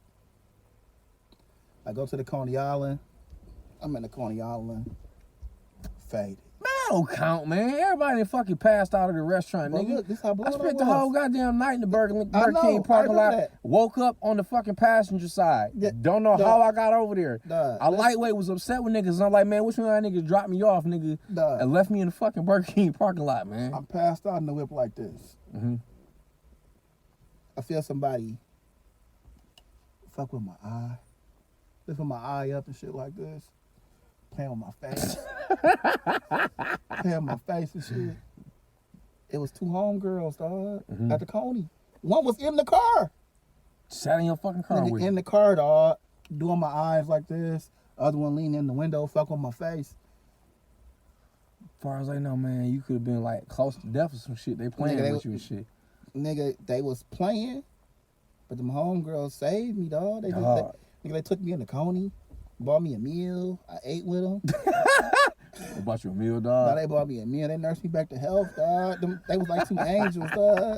Speaker 1: I go to the Coney Island. I'm in the Coney Island. Faded.
Speaker 2: Man, that don't count, man. Everybody fucking passed out of the restaurant,
Speaker 1: But
Speaker 2: nigga.
Speaker 1: look, this how blown
Speaker 2: I spent the
Speaker 1: was.
Speaker 2: whole goddamn night in the Burger
Speaker 1: know,
Speaker 2: King parking
Speaker 1: I
Speaker 2: lot.
Speaker 1: remember that.
Speaker 2: Woke up on the fucking passenger side.
Speaker 1: Yeah,
Speaker 2: Don't know how I got over there.
Speaker 1: Dog,
Speaker 2: Lightweight was upset with niggas. And I'm like, man, which one of that niggas dropped me off, nigga,
Speaker 1: Dog.
Speaker 2: and left me in the fucking Burger King parking lot, man.
Speaker 1: I'm passed out in the whip like this.
Speaker 2: Mm-hmm.
Speaker 1: I feel somebody fuck with my eye, lifting my eye up and shit like this, playing with my face, playing with my face and shit. It was two homegirls, dog, at the Coney. One was in the car.
Speaker 2: Sat in your fucking car
Speaker 1: Nigga
Speaker 2: with
Speaker 1: in
Speaker 2: you.
Speaker 1: the car, dog, doing my eyes like this. Other one leaning in the window, fuck with my face.
Speaker 2: As far as I know, man, you could have been like close to death or some shit. They playing
Speaker 1: Nigga,
Speaker 2: with you and shit.
Speaker 1: Nigga, they was playing, but them homegirls saved me, dog. They took me in the Coney, bought me a meal. I ate with them.
Speaker 2: They bought you a meal,
Speaker 1: Now
Speaker 2: dog.
Speaker 1: they bought me a meal. They nursed me back to health, dog. They was like two angels, dog.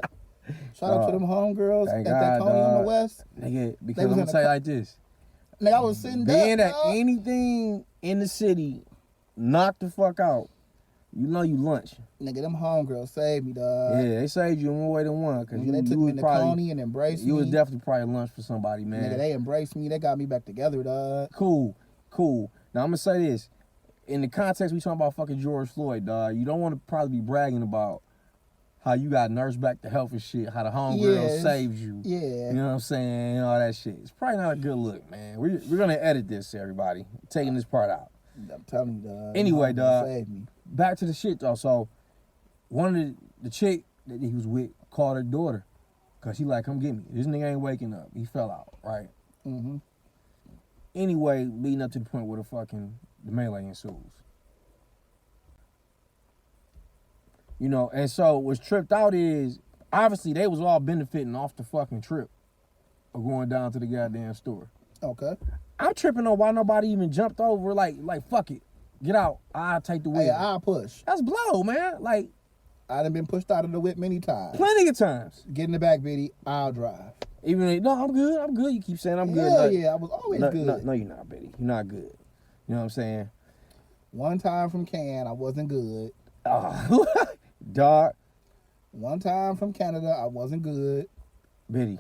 Speaker 1: Shout out to them homegirls
Speaker 2: Thank
Speaker 1: at that
Speaker 2: God,
Speaker 1: Coney on
Speaker 2: dog.
Speaker 1: the west.
Speaker 2: Nigga, because
Speaker 1: They
Speaker 2: I'm
Speaker 1: was
Speaker 2: gonna
Speaker 1: in the
Speaker 2: tell you
Speaker 1: car-
Speaker 2: like this.
Speaker 1: Nigga, I was sitting
Speaker 2: Being
Speaker 1: there.
Speaker 2: at anything in the city, knock the fuck out. You know you lunch.
Speaker 1: Nigga, them homegirls saved me, dog.
Speaker 2: Yeah, they saved you in one way than one. Cause
Speaker 1: Nigga, they took
Speaker 2: you
Speaker 1: me
Speaker 2: was
Speaker 1: in the
Speaker 2: probably,
Speaker 1: Coney and embraced
Speaker 2: you
Speaker 1: me.
Speaker 2: was definitely probably lunch for somebody, man.
Speaker 1: Nigga, they embraced me. They got me back together, dog.
Speaker 2: Cool. Now I'm gonna say this. In the context we talking about fucking George Floyd, dog, you don't want to probably be bragging about how you got nursed back to health and shit, how the homegirl saved you.
Speaker 1: Yeah.
Speaker 2: You know what I'm saying? And all that shit. It's probably not a good look, man. We're gonna edit this, everybody. Taking this part out.
Speaker 1: I'm telling you, dog.
Speaker 2: Anyway,
Speaker 1: Homegirls
Speaker 2: dog.
Speaker 1: saved me.
Speaker 2: Back to the shit though. So one of the chick that he was with called her daughter. Cause she like, come get me. This nigga ain't waking up. He fell out, right?
Speaker 1: Mm-hmm.
Speaker 2: Anyway, leading up to the point where the melee ensues. You know, and so what's tripped out is obviously they was all benefiting off the fucking trip of going down to the goddamn store.
Speaker 1: Okay.
Speaker 2: I'm tripping on why nobody even jumped over like fuck it. Get out. I'll take the wheel.
Speaker 1: Hey, I'll push.
Speaker 2: That's blow, man. Like
Speaker 1: I done been pushed out of the whip many times.
Speaker 2: plenty of times.
Speaker 1: Get in the back, Bitty. I'll drive.
Speaker 2: Even though, no, I'm good. You keep saying I'm good.
Speaker 1: Hell
Speaker 2: No,
Speaker 1: yeah, I was always
Speaker 2: no,
Speaker 1: good.
Speaker 2: no, you're not, Bitty. You're not good. You know what I'm saying?
Speaker 1: One time from Cannes, I wasn't good.
Speaker 2: Oh, dog.
Speaker 1: One time from Canada, I wasn't good,
Speaker 2: Bitty,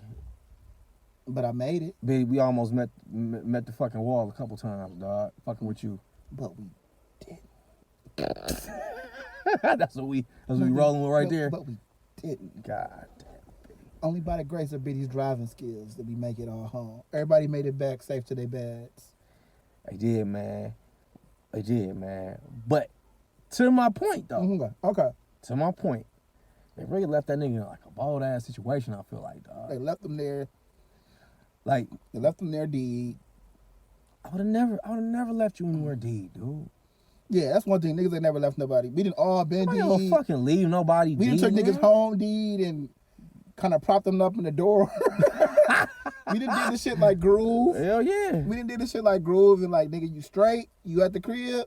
Speaker 1: but I made it.
Speaker 2: we almost met the fucking wall a couple times, dog. Fucking with you.
Speaker 1: But we didn't.
Speaker 2: that's what we rolling with right there.
Speaker 1: But we didn't.
Speaker 2: God damn.
Speaker 1: Only by the grace of Bitty's driving skills did we make it all home. Everybody made it back safe to their beds.
Speaker 2: I did, man. But to my point, though.
Speaker 1: Mhm. Okay.
Speaker 2: To my point, they really left that nigga in like a bold ass situation. I feel like, dog.
Speaker 1: They left them there.
Speaker 2: Like
Speaker 1: They left them there, D.
Speaker 2: I would have never left you anywhere, D, dude.
Speaker 1: Yeah, that's one thing. Niggas ain't never left nobody. We didn't all been
Speaker 2: I
Speaker 1: D.
Speaker 2: don't fucking leave nobody.
Speaker 1: We done
Speaker 2: D,
Speaker 1: took
Speaker 2: man.
Speaker 1: niggas home, D, and kind of propped them up in the door. We done did this shit like Groove.
Speaker 2: Hell yeah.
Speaker 1: We done did this shit like Groove and like, nigga, you straight? You at the crib?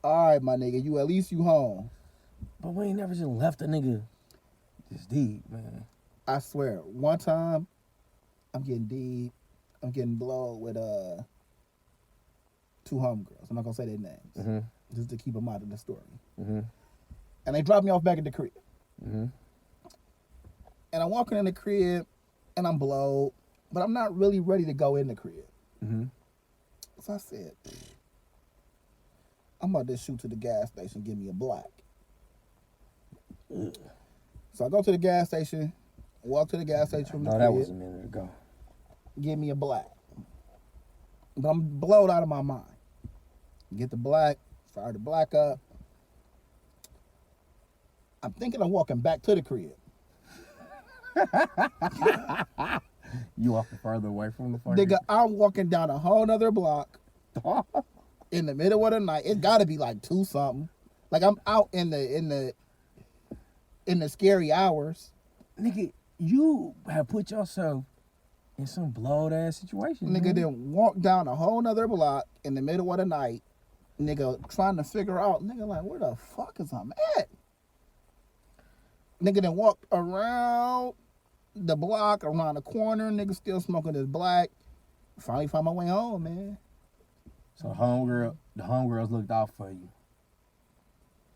Speaker 1: All right, my nigga, you at least you home.
Speaker 2: But we ain't never just left a nigga just deep, man.
Speaker 1: I swear, one time, I'm getting deep. I'm getting blow with two homegirls. I'm not gonna say their names.
Speaker 2: Mm-hmm.
Speaker 1: just to keep them out of the story.
Speaker 2: Mm-hmm.
Speaker 1: And they dropped me off back at the crib.
Speaker 2: Mm-hmm.
Speaker 1: And I'm walking in the crib, and I'm blowed, but I'm not really ready to go in the crib.
Speaker 2: Mm-hmm.
Speaker 1: So I said, I'm about to shoot to the gas station, give me a black.
Speaker 2: Ugh.
Speaker 1: So I go to the gas station, walk to the gas station from the crib.
Speaker 2: That was a minute ago.
Speaker 1: Give me a black. But I'm blowed out of my mind. Get the black, fire the black up. I'm thinking I'm walking back to the crib.
Speaker 2: You walking further away from the fire?
Speaker 1: Nigga, I'm walking down a whole nother block in the middle of the night. It's gotta be like 2 something. Like I'm out in the scary hours.
Speaker 2: Nigga, you have put yourself in some blowed ass situation.
Speaker 1: Nigga then walk down a whole nother block in the middle of the night. Nigga trying to figure out, nigga like, where the fuck is I'm at? Nigga then walked around the block, around the corner. Nigga still smoking his black. Finally found my way home, man.
Speaker 2: So the homegirls looked out for you.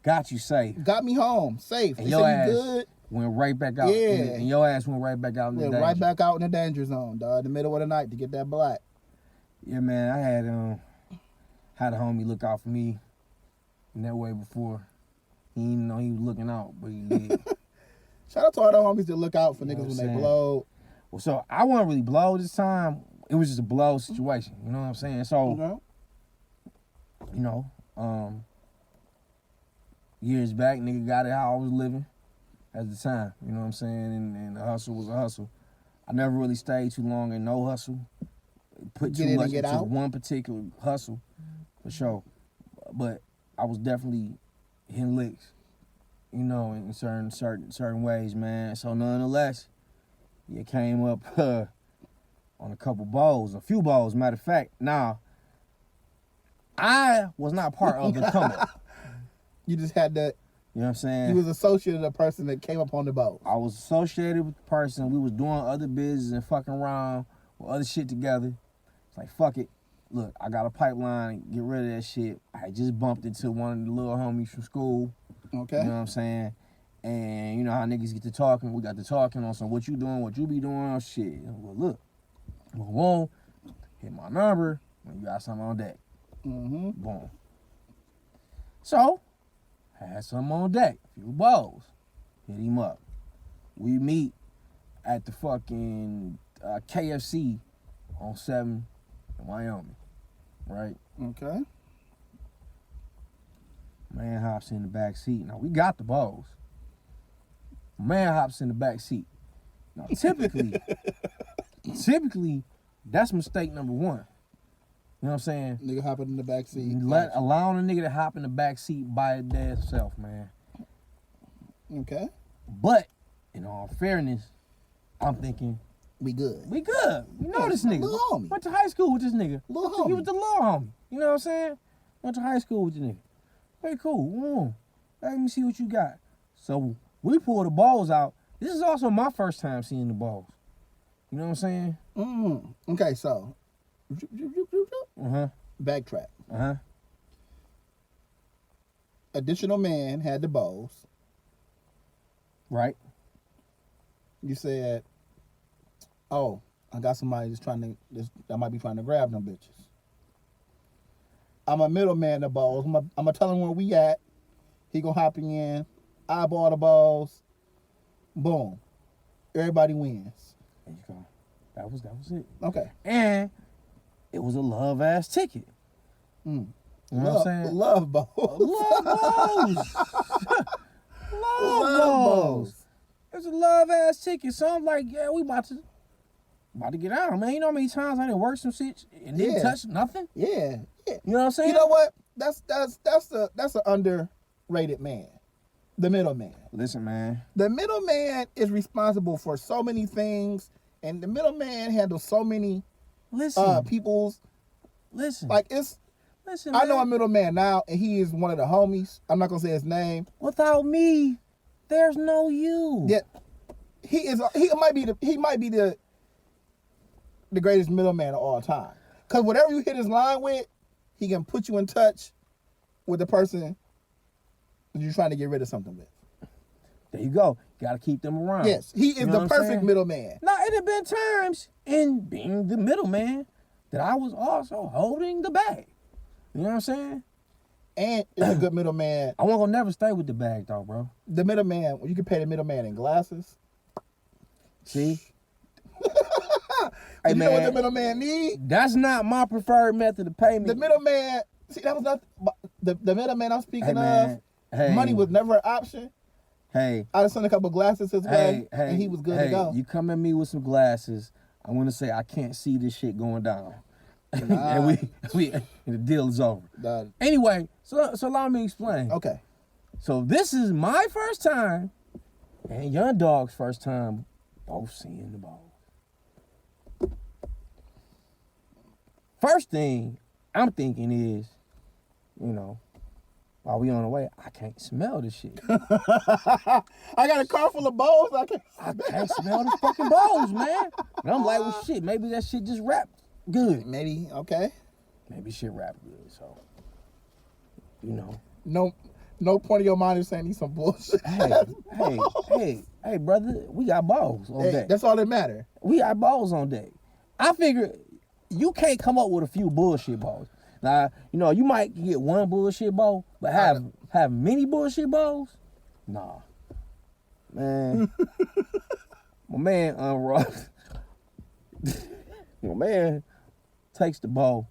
Speaker 2: Got you safe.
Speaker 1: Got me home, safe.
Speaker 2: And
Speaker 1: They
Speaker 2: your
Speaker 1: said
Speaker 2: ass
Speaker 1: you good.
Speaker 2: went right back out.
Speaker 1: Yeah.
Speaker 2: And your ass went right back out in the danger.
Speaker 1: Right back out in the danger zone, dog. In the middle of the night to get that black.
Speaker 2: Yeah, man. I had a homie look out for me in that way before. He didn't know he was looking out, but he did.
Speaker 1: Shout out to all the homies that look out for
Speaker 2: You know
Speaker 1: niggas
Speaker 2: what
Speaker 1: when
Speaker 2: I'm
Speaker 1: they
Speaker 2: saying?
Speaker 1: blow.
Speaker 2: Well, so I wasn't really blow this time. It was just a blow situation. You know what I'm saying? So, you know, years back, nigga got it how I was living at the time. You know what I'm saying? And the hustle was a hustle. I never really stayed too long in no hustle. Put
Speaker 1: Get
Speaker 2: too
Speaker 1: in and
Speaker 2: much
Speaker 1: get
Speaker 2: into
Speaker 1: out?
Speaker 2: one particular hustle, for sure. But I was definitely hitting licks, you know, in certain ways, man. So nonetheless, you came up on a few bowls, matter of fact. Now, I was not part of the come up.
Speaker 1: You just had that.
Speaker 2: You know what I'm saying?
Speaker 1: You was associated with a person that came up on the boat.
Speaker 2: I was associated with the person. We was doing other business and fucking around with other shit together. It's like, fuck it. Look, I got a pipeline. Get rid of that shit. I had just bumped into one of the little homies from school.
Speaker 1: Okay.
Speaker 2: You know what I'm saying? And you know how niggas get to talking. We got to talking on some what you doing, what you be doing, oh shit. Well, look, boom, hit my number when you got something on deck.
Speaker 1: Mm-hmm.
Speaker 2: Boom. So, had something on deck. A few balls. Hit him up. We meet at the fucking KFC on 7 in Wyoming. Right?
Speaker 1: Okay.
Speaker 2: Man hops in the back seat. Now, we got the balls. Man hops in the back seat. Now, typically, that's mistake number one. You know what I'm saying?
Speaker 1: Nigga hopping in the back seat.
Speaker 2: Allowing a nigga to hop in the back seat by his damn self, man.
Speaker 1: Okay.
Speaker 2: But, in all fairness, I'm thinking,
Speaker 1: We good.
Speaker 2: we good. We know this nigga.
Speaker 1: Little homie.
Speaker 2: Went to high school with this nigga.
Speaker 1: Little
Speaker 2: He was
Speaker 1: homie.
Speaker 2: the little homie. You know what I'm saying? Went to high school with the nigga. Hey, cool. Let me see what you got. So, we pull the balls out. This is also my first time seeing the balls. You know what I'm saying?
Speaker 1: Okay, so.
Speaker 2: Uh-huh.
Speaker 1: Backtrack.
Speaker 2: Uh-huh.
Speaker 1: Additional man had the bows.
Speaker 2: Right.
Speaker 1: You said, oh, I got somebody that might be trying to grab them bitches. I'm a middleman the balls. I'm gonna tell him where we at. He gonna hop in, eyeball the balls. Boom. Everybody wins.
Speaker 2: There you go. That was it.
Speaker 1: Okay.
Speaker 2: And it was a love ass ticket. You know what I'm saying?
Speaker 1: Love balls.
Speaker 2: Love balls.
Speaker 1: Love balls.
Speaker 2: It was a love ass ticket. So I'm like, yeah, we about to get out, man. You know how many times I didn't work some shit and didn't touch nothing?
Speaker 1: Yeah.
Speaker 2: You know what I'm saying?
Speaker 1: You know what? That's an underrated man. The middleman.
Speaker 2: Listen, man.
Speaker 1: The middleman is responsible for so many things, and the middleman handles so many people's.
Speaker 2: Listen.
Speaker 1: Like it's.
Speaker 2: Listen,
Speaker 1: I know
Speaker 2: man.
Speaker 1: a middleman now, and he is one of the homies. I'm not gonna say his name.
Speaker 2: Without me, there's no you.
Speaker 1: Yeah, he might be the greatest middleman of all time. Cause whatever you hit his line with, he can put you in touch with the person that you're trying to get rid of something with.
Speaker 2: There you go. Got to keep them around.
Speaker 1: Yes, he is the perfect middleman.
Speaker 2: No, it have been times in being the middleman that I was also holding the bag. You know what I'm saying?
Speaker 1: And it's a good middleman.
Speaker 2: I won't gonna never stay with the bag though, bro.
Speaker 1: The middleman, you can pay the middleman in glasses.
Speaker 2: See?
Speaker 1: You know what the middleman need?
Speaker 2: That's not my preferred method of payment.
Speaker 1: The middleman, see, that was not the middleman I'm speaking of. Money was never an option.
Speaker 2: Hey,
Speaker 1: I just sent a couple glasses his way, and he was good to go.
Speaker 2: You come at me with some glasses, I'm gonna say I can't see this shit going down, and the deal is over. Anyway, so allow me to explain.
Speaker 1: Okay.
Speaker 2: So this is my first time, and Young Dog's first time, both seeing the balls. First thing I'm thinking is, you know, while we on the way, I can't smell this shit.
Speaker 1: I got a car full of bowls. I
Speaker 2: can't smell the fucking bowls, man. And I'm like, well, shit, maybe that shit just wrapped good.
Speaker 1: Maybe, okay.
Speaker 2: Maybe shit wrapped good, so, you know.
Speaker 1: No point of your mind is saying these some bullshit.
Speaker 2: Hey, brother, we got balls on deck.
Speaker 1: That's all that matter.
Speaker 2: We got balls on deck. I figure you can't come up with a few bullshit balls. Now, you know, you might get one bullshit ball, but have many bullshit balls? Nah. Man. My man unrolled. My man takes the ball,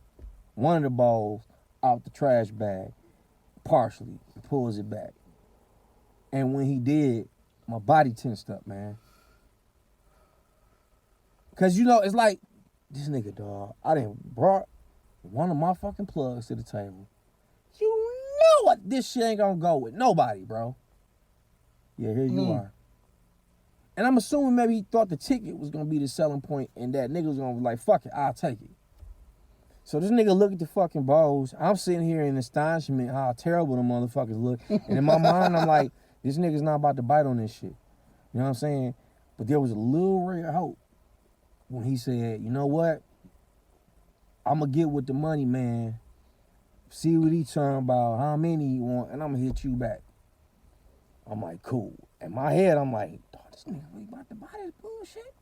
Speaker 2: one of the balls, out the trash bag, partially, and pulls it back. And when he did, my body tensed up, man. Cause you know, it's like, this nigga, dog, I done brought one of my fucking plugs to the table. You know what? This shit ain't gonna go with nobody, bro. Yeah, here you are. And I'm assuming maybe he thought the ticket was gonna be the selling point and that nigga was gonna be like, fuck it, I'll take it. So this nigga look at the fucking balls. I'm sitting here in astonishment how terrible the motherfuckers look. And in my mind, I'm like, this nigga's not about to bite on this shit. You know what I'm saying? But there was a little ray of hope when he said, you know what? I'm going to get with the money, man. See what he talking about, how many he want, and I'm going to hit you back. I'm like, cool. In my head, I'm like, this nigga really about to buy this bullshit?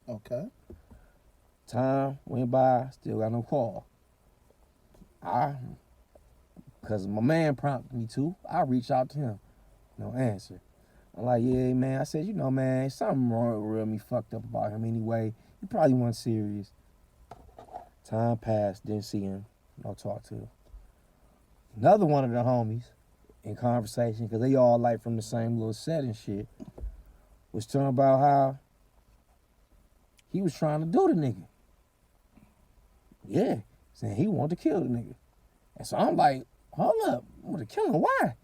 Speaker 1: Okay.
Speaker 2: Time went by, still got no call. Because my man prompted me to, I reached out to him. No answer. I'm like, yeah, man. I said, you know, man, something wrong with me fucked up about him anyway. He probably wasn't serious. Time passed, didn't see him, no talk to him. Another one of the homies in conversation, because they all like from the same little set and shit, was talking about how he was trying to do the nigga. Yeah, saying he wanted to kill the nigga. And so I'm like, hold up, I want to kill him, why?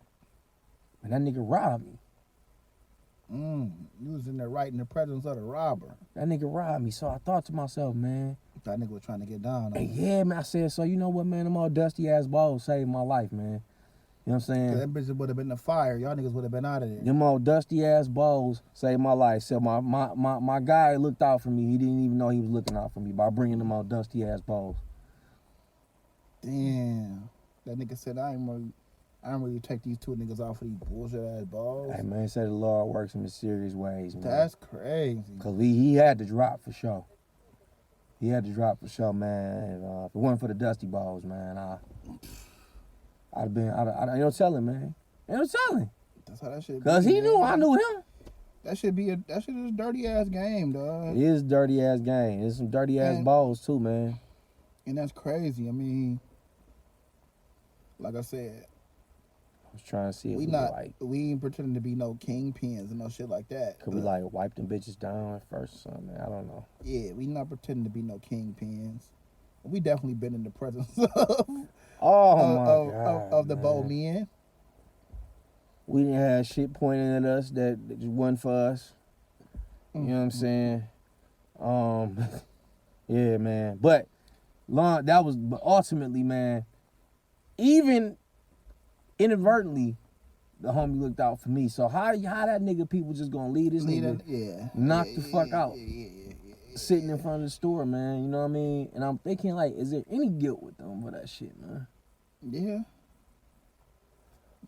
Speaker 2: And that nigga robbed me.
Speaker 1: You was in there right in the presence of the robber.
Speaker 2: That nigga robbed me, so I thought to myself, man.
Speaker 1: That nigga was trying to get down on
Speaker 2: yeah, man, I said, so you know what, man, them all dusty ass balls saved my life, man. You know what I'm saying?
Speaker 1: That bitch would have been in the fire. Y'all niggas would have been out of there.
Speaker 2: Them old dusty ass balls saved my life. So my guy looked out for me. He didn't even know he was looking out for me by bringing them old dusty ass balls.
Speaker 1: Damn. That nigga said, I ain't really take these two niggas off for these bullshit ass balls.
Speaker 2: Hey, man, said the Lord works in mysterious ways, man.
Speaker 1: That's crazy.
Speaker 2: Because he had to drop for sure. He had to drop for sure, man. And, if it wasn't for the DustyBows, man, I'd have been, I ain't no telling, man. Ain't no telling.
Speaker 1: That's how that shit be.
Speaker 2: Because he knew I knew him.
Speaker 1: That shit is a dirty ass game, dog.
Speaker 2: It is a dirty ass game. There's some dirty ass balls too, man.
Speaker 1: And that's crazy. I mean, like I said,
Speaker 2: I was trying to see if
Speaker 1: we ain't pretending to be no kingpins and no shit like that.
Speaker 2: Could we like wipe them bitches down at first or something? I don't know.
Speaker 1: Yeah, we not pretending to be no kingpins. We definitely been in the presence of the bow men.
Speaker 2: We didn't have shit pointing at us that just wasn't for us. You know what I'm saying? Yeah, man. But ultimately, man, even inadvertently, the homie looked out for me. So how that nigga people just gonna leave this nigga knock the fuck out? Sitting in front of the store, man, you know what I mean? And I'm thinking, like, is there any guilt with them for that shit, man?
Speaker 1: Yeah.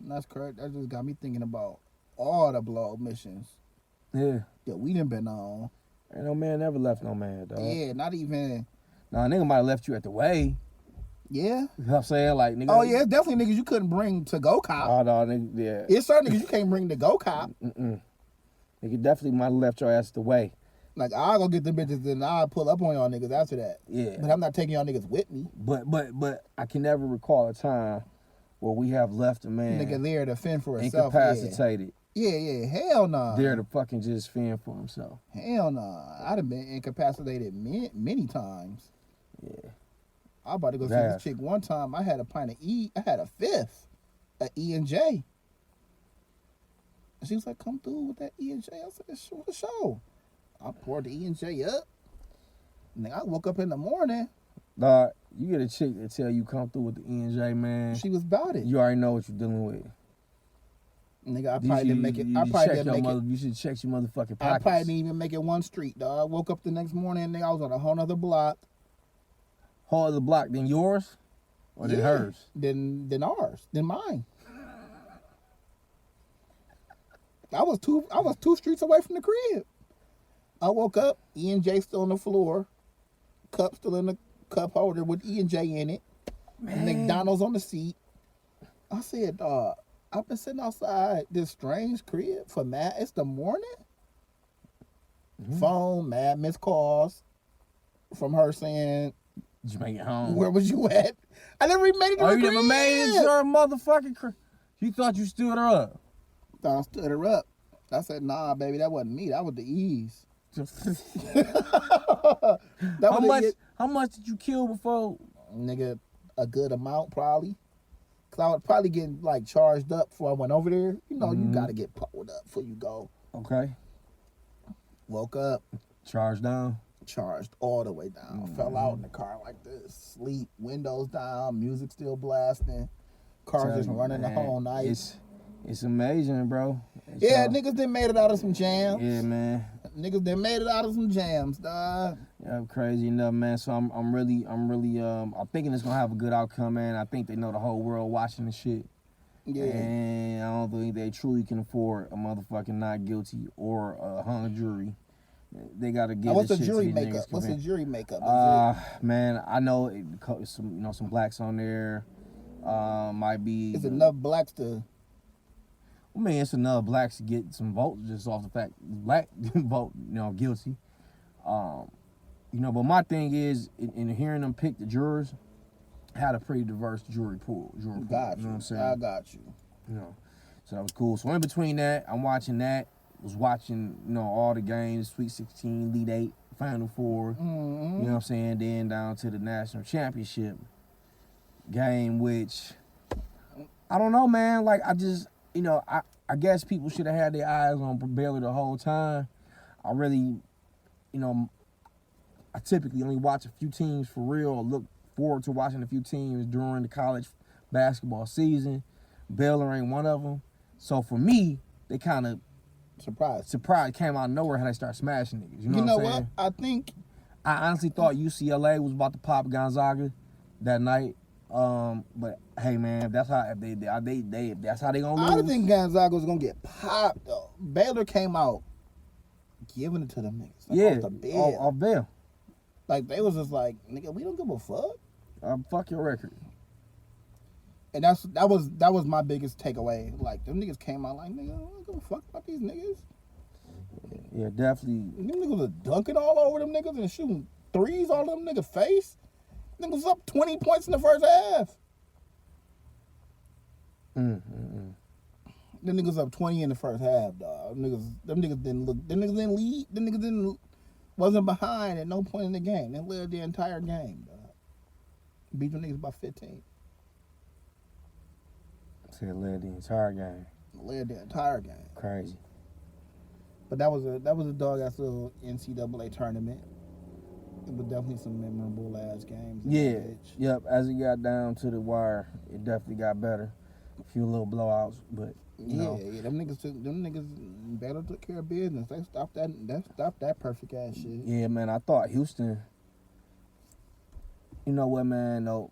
Speaker 1: That's correct. That just got me thinking about all the blow missions
Speaker 2: Yeah.
Speaker 1: that we done been on.
Speaker 2: Ain't no man never left no man, dog.
Speaker 1: Yeah, not even.
Speaker 2: Nah, nigga might have left you at the way.
Speaker 1: Yeah.
Speaker 2: You know what I'm saying? Like, nigga.
Speaker 1: Oh, yeah, it's definitely niggas you couldn't bring to go cop.
Speaker 2: Oh, no, nigga, yeah.
Speaker 1: It's certain niggas you can't bring to go cop.
Speaker 2: Nigga definitely might have left your ass at the way.
Speaker 1: Like, I'll go get the bitches, then I'll pull up on y'all niggas after that.
Speaker 2: Yeah.
Speaker 1: But I'm not taking y'all niggas with me.
Speaker 2: But I can never recall a time where we have left a man
Speaker 1: Nigga there to fend for himself.
Speaker 2: incapacitated.
Speaker 1: Yeah, hell nah.
Speaker 2: There to fucking just fend for himself.
Speaker 1: Hell nah. I'd have been incapacitated many times.
Speaker 2: Yeah.
Speaker 1: I was about to go see this chick one time. I had a pint of E. I had a fifth of E&J. And she was like, come through with that E&J. I said, sure, the show. I poured the E&J up. And then I woke up in the morning.
Speaker 2: Dog, you get a chick that tell you come through with the E&J, man.
Speaker 1: She was about it.
Speaker 2: You already know what you're dealing with.
Speaker 1: Nigga, I probably didn't make it. I probably didn't make it.
Speaker 2: You should check your motherfucking pockets.
Speaker 1: I probably didn't even make it one street, dog. I woke up the next morning and I was on a whole nother block.
Speaker 2: Whole other block than yours? Or than hers?
Speaker 1: Than ours. Than mine. I was two streets away from the crib. I woke up, E&J still on the floor, cup still in the cup holder with E&J in it, McDonald's on the seat. I said, dog, I've been sitting outside this strange crib for mad. It's the morning. Phone, mad missed calls from her saying,
Speaker 2: did you make it home?
Speaker 1: Where was you at? I never even made it to the crib.
Speaker 2: You never made it to her motherfucking crib? You thought you stood her up?
Speaker 1: Thought I stood her up. I said, nah, baby, that wasn't me. That was the ease.
Speaker 2: How much did you kill before?
Speaker 1: Nigga, a good amount probably. Cause I was probably getting like charged up before I went over there. You know, you gotta get pulled up before you go.
Speaker 2: Okay.
Speaker 1: Woke up.
Speaker 2: Charged down.
Speaker 1: Charged all the way down. Fell out in the car like this. Sleep, windows down, music still blasting. Car just running the whole night.
Speaker 2: It's amazing, bro.
Speaker 1: Niggas done made it out of some jams.
Speaker 2: Yeah, man.
Speaker 1: Niggas done made it out of some jams, dog.
Speaker 2: Yeah, crazy enough, man. So I'm really I'm thinking it's gonna have a good outcome, man. I think they know the whole world watching the shit. Yeah. And I don't think they truly can afford a motherfucking not guilty or a hung jury. They gotta get
Speaker 1: What's
Speaker 2: this
Speaker 1: the
Speaker 2: shit
Speaker 1: jury
Speaker 2: to these
Speaker 1: makeup?
Speaker 2: niggas.
Speaker 1: What's the jury makeup?
Speaker 2: Man, I know some blacks on there. Might be.
Speaker 1: It's enough blacks to.
Speaker 2: I mean, it's enough blacks to get some votes just off the fact black vote, guilty. But my thing is, in hearing them pick the jurors, had a pretty diverse jury pool.
Speaker 1: Got you.
Speaker 2: You know what I'm saying?
Speaker 1: I got you.
Speaker 2: So that was cool. So in between that, I'm watching that. Was watching, all the games, Sweet 16, Elite 8, Final 4.
Speaker 1: Mm-hmm.
Speaker 2: You know what I'm saying? Then down to the national championship game, which I don't know, man. Like I just. I guess people should have had their eyes on Baylor the whole time. I really, I typically only watch a few teams for real, or look forward to watching a few teams during the college basketball season. Baylor ain't one of them. So for me, they kind of surprised came out of nowhere how they start smashing niggas. You know what I'm saying? I honestly thought UCLA was about to pop Gonzaga that night. But hey, man, that's how that's how they gonna lose.
Speaker 1: I don't think Gonzaga was gonna get popped though. Baylor came out giving it to them niggas. Off the bed.
Speaker 2: Off bail.
Speaker 1: Like they was just like, nigga, we don't give a fuck.
Speaker 2: Fuck your record.
Speaker 1: And that was my biggest takeaway. Like them niggas came out like, nigga, I don't give a fuck about these niggas.
Speaker 2: Yeah, definitely.
Speaker 1: Them niggas was dunking all over them niggas and shooting threes all them niggas face. Niggas up 20 points in the first half. Them niggas up 20 in the first half, dog. Them niggas didn't look. Them niggas didn't lead. Them niggas wasn't behind at no point in the game. They led the entire game, dog. Beat them niggas by 15.
Speaker 2: Said led the entire game.
Speaker 1: Led the entire game.
Speaker 2: Crazy.
Speaker 1: But that was a dog-ass little NCAA tournament. It was definitely some memorable ass games.
Speaker 2: Yeah. Yep. As it got down to the wire, it definitely got better. A few little blowouts, but
Speaker 1: yeah. Them niggas Baylor took care of business. They stopped that perfect ass shit.
Speaker 2: Yeah, man. I thought Houston. You know what, man? No.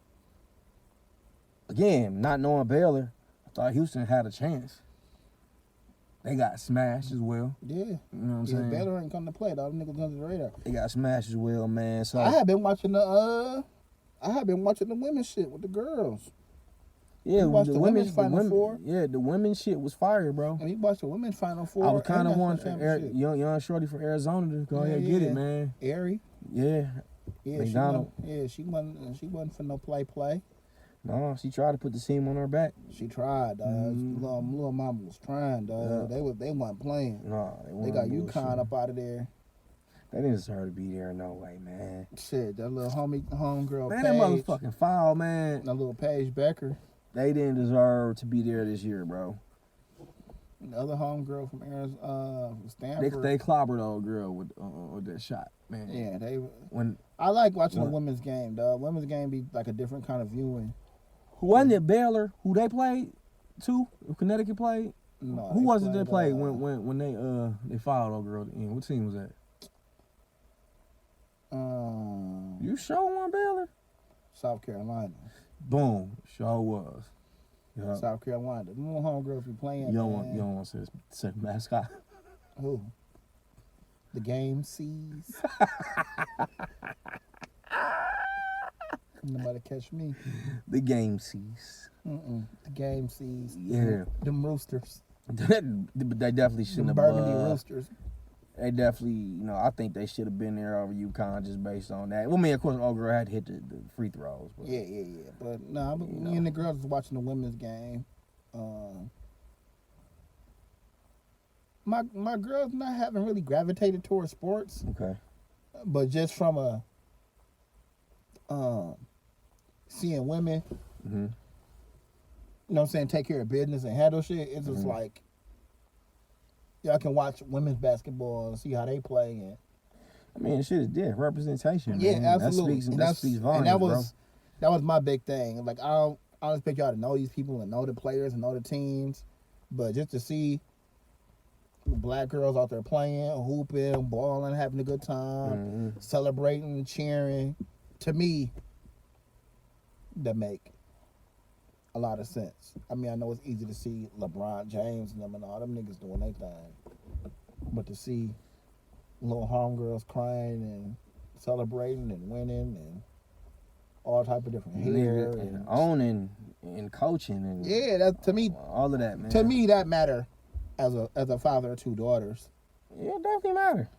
Speaker 2: Again, not knowing Baylor, I thought Houston had a chance. They got smashed as well.
Speaker 1: Yeah.
Speaker 2: You know what I'm saying?
Speaker 1: Baylor ain't come to play. All them niggas under the radar.
Speaker 2: They got smashed as well, man. So
Speaker 1: I have been watching the women's shit with the girls.
Speaker 2: yeah,
Speaker 1: You watched the women's Final
Speaker 2: women,
Speaker 1: Four?
Speaker 2: Yeah, the women's shit was fire, bro.
Speaker 1: And you watched the women's Final Four.
Speaker 2: I was kind of
Speaker 1: and
Speaker 2: wanting
Speaker 1: national championship.
Speaker 2: young shorty from Arizona to go ahead and get it, man.
Speaker 1: Airy.
Speaker 2: Yeah.
Speaker 1: Yeah,
Speaker 2: McDonald.
Speaker 1: she wasn't for no play.
Speaker 2: No, she tried to put the team on her back.
Speaker 1: She tried, dog. Little mama was trying, dog.
Speaker 2: Yeah.
Speaker 1: They weren't playing.
Speaker 2: No,
Speaker 1: They got UConn up out of there.
Speaker 2: They didn't deserve to be there, no way, man.
Speaker 1: Shit, that little homegirl
Speaker 2: Man,
Speaker 1: Paige.
Speaker 2: that motherfucking foul, man.
Speaker 1: That little Paige Becker.
Speaker 2: They didn't deserve to be there this year, bro.
Speaker 1: The other homegirl from Arizona, Stanford.
Speaker 2: They clobbered old girl with that shot, man.
Speaker 1: Yeah, I like watching the women's game, dog. Women's game be like a different kind of viewing.
Speaker 2: Wasn't it Baylor who they played too? Connecticut played?
Speaker 1: No.
Speaker 2: Who was it they played when they fouled old girl in? What team was that? You sure won Baylor?
Speaker 1: South Carolina.
Speaker 2: Boom. Sure was. Yep.
Speaker 1: South Carolina. The little homegirl be playing.
Speaker 2: You don't want to say mascot.
Speaker 1: Who? The game sees. Nobody catch me.
Speaker 2: The game sees.
Speaker 1: The game sees.
Speaker 2: Yeah.
Speaker 1: Them roosters.
Speaker 2: They definitely shouldn't have.
Speaker 1: Burgundy roosters.
Speaker 2: They definitely, I think they should have been there over UConn just based on that. Well, I mean, of course, old girl had to hit the free throws. But,
Speaker 1: Yeah. But no, me and the girls was watching the women's game. My girls not haven't really gravitated towards sports.
Speaker 2: Okay.
Speaker 1: But just from seeing women,
Speaker 2: Mm-hmm.
Speaker 1: you know what I'm saying, take care of business and handle shit, it's just like, y'all can watch women's basketball and see how they play. And
Speaker 2: I mean, shit is there. Representation.
Speaker 1: yeah,
Speaker 2: man.
Speaker 1: absolutely.
Speaker 2: That speaks volumes,
Speaker 1: and that was my big thing. Like, I don't expect y'all to know these people and know the players and know the teams, but just to see black girls out there playing, hooping, balling, having a good time, celebrating, cheering, to me, that make a lot of sense. I mean, I know it's easy to see LeBron James and them and all them niggas doing their thing, but to see little homegirls crying and celebrating and winning and all type of different hair
Speaker 2: and owning and coaching and
Speaker 1: that to me,
Speaker 2: all of that, man.
Speaker 1: To me, that matter as a father of two daughters.
Speaker 2: Yeah, it definitely matter.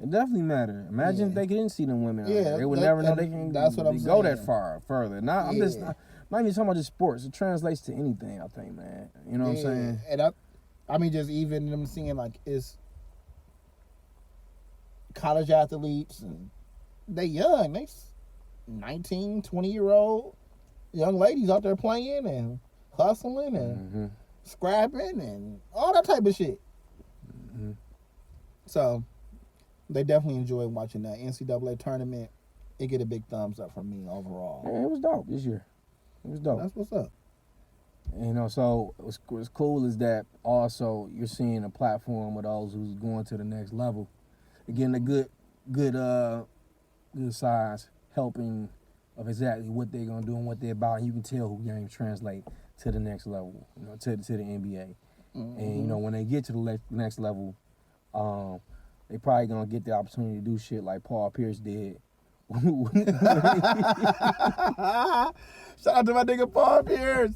Speaker 2: It definitely matter. Imagine if they didn't see them women.
Speaker 1: Yeah,
Speaker 2: they would never know they can.
Speaker 1: That's what I'm
Speaker 2: go
Speaker 1: saying.
Speaker 2: that far further. Not, I'm just not even talking about just sports. It translates to anything. I think, man. You know what I'm saying?
Speaker 1: And I mean, just even them seeing like it's college athletes and they young, they 19, 20-year-old young ladies out there playing and hustling and scrapping and all that type of shit. So they definitely enjoy watching that NCAA tournament. It get a big thumbs up from me overall.
Speaker 2: Yeah, it was dope this year. It was dope.
Speaker 1: That's what's up.
Speaker 2: So what's cool is that also you're seeing a platform with those who's going to the next level. Again, the good sides helping of exactly what they're gonna do and what they're about. And you can tell who games translate to the next level, to the NBA. And when they get to the next level, they probably gonna get the opportunity to do shit like Paul Pierce did. Shout
Speaker 1: out to my nigga Paul Pierce.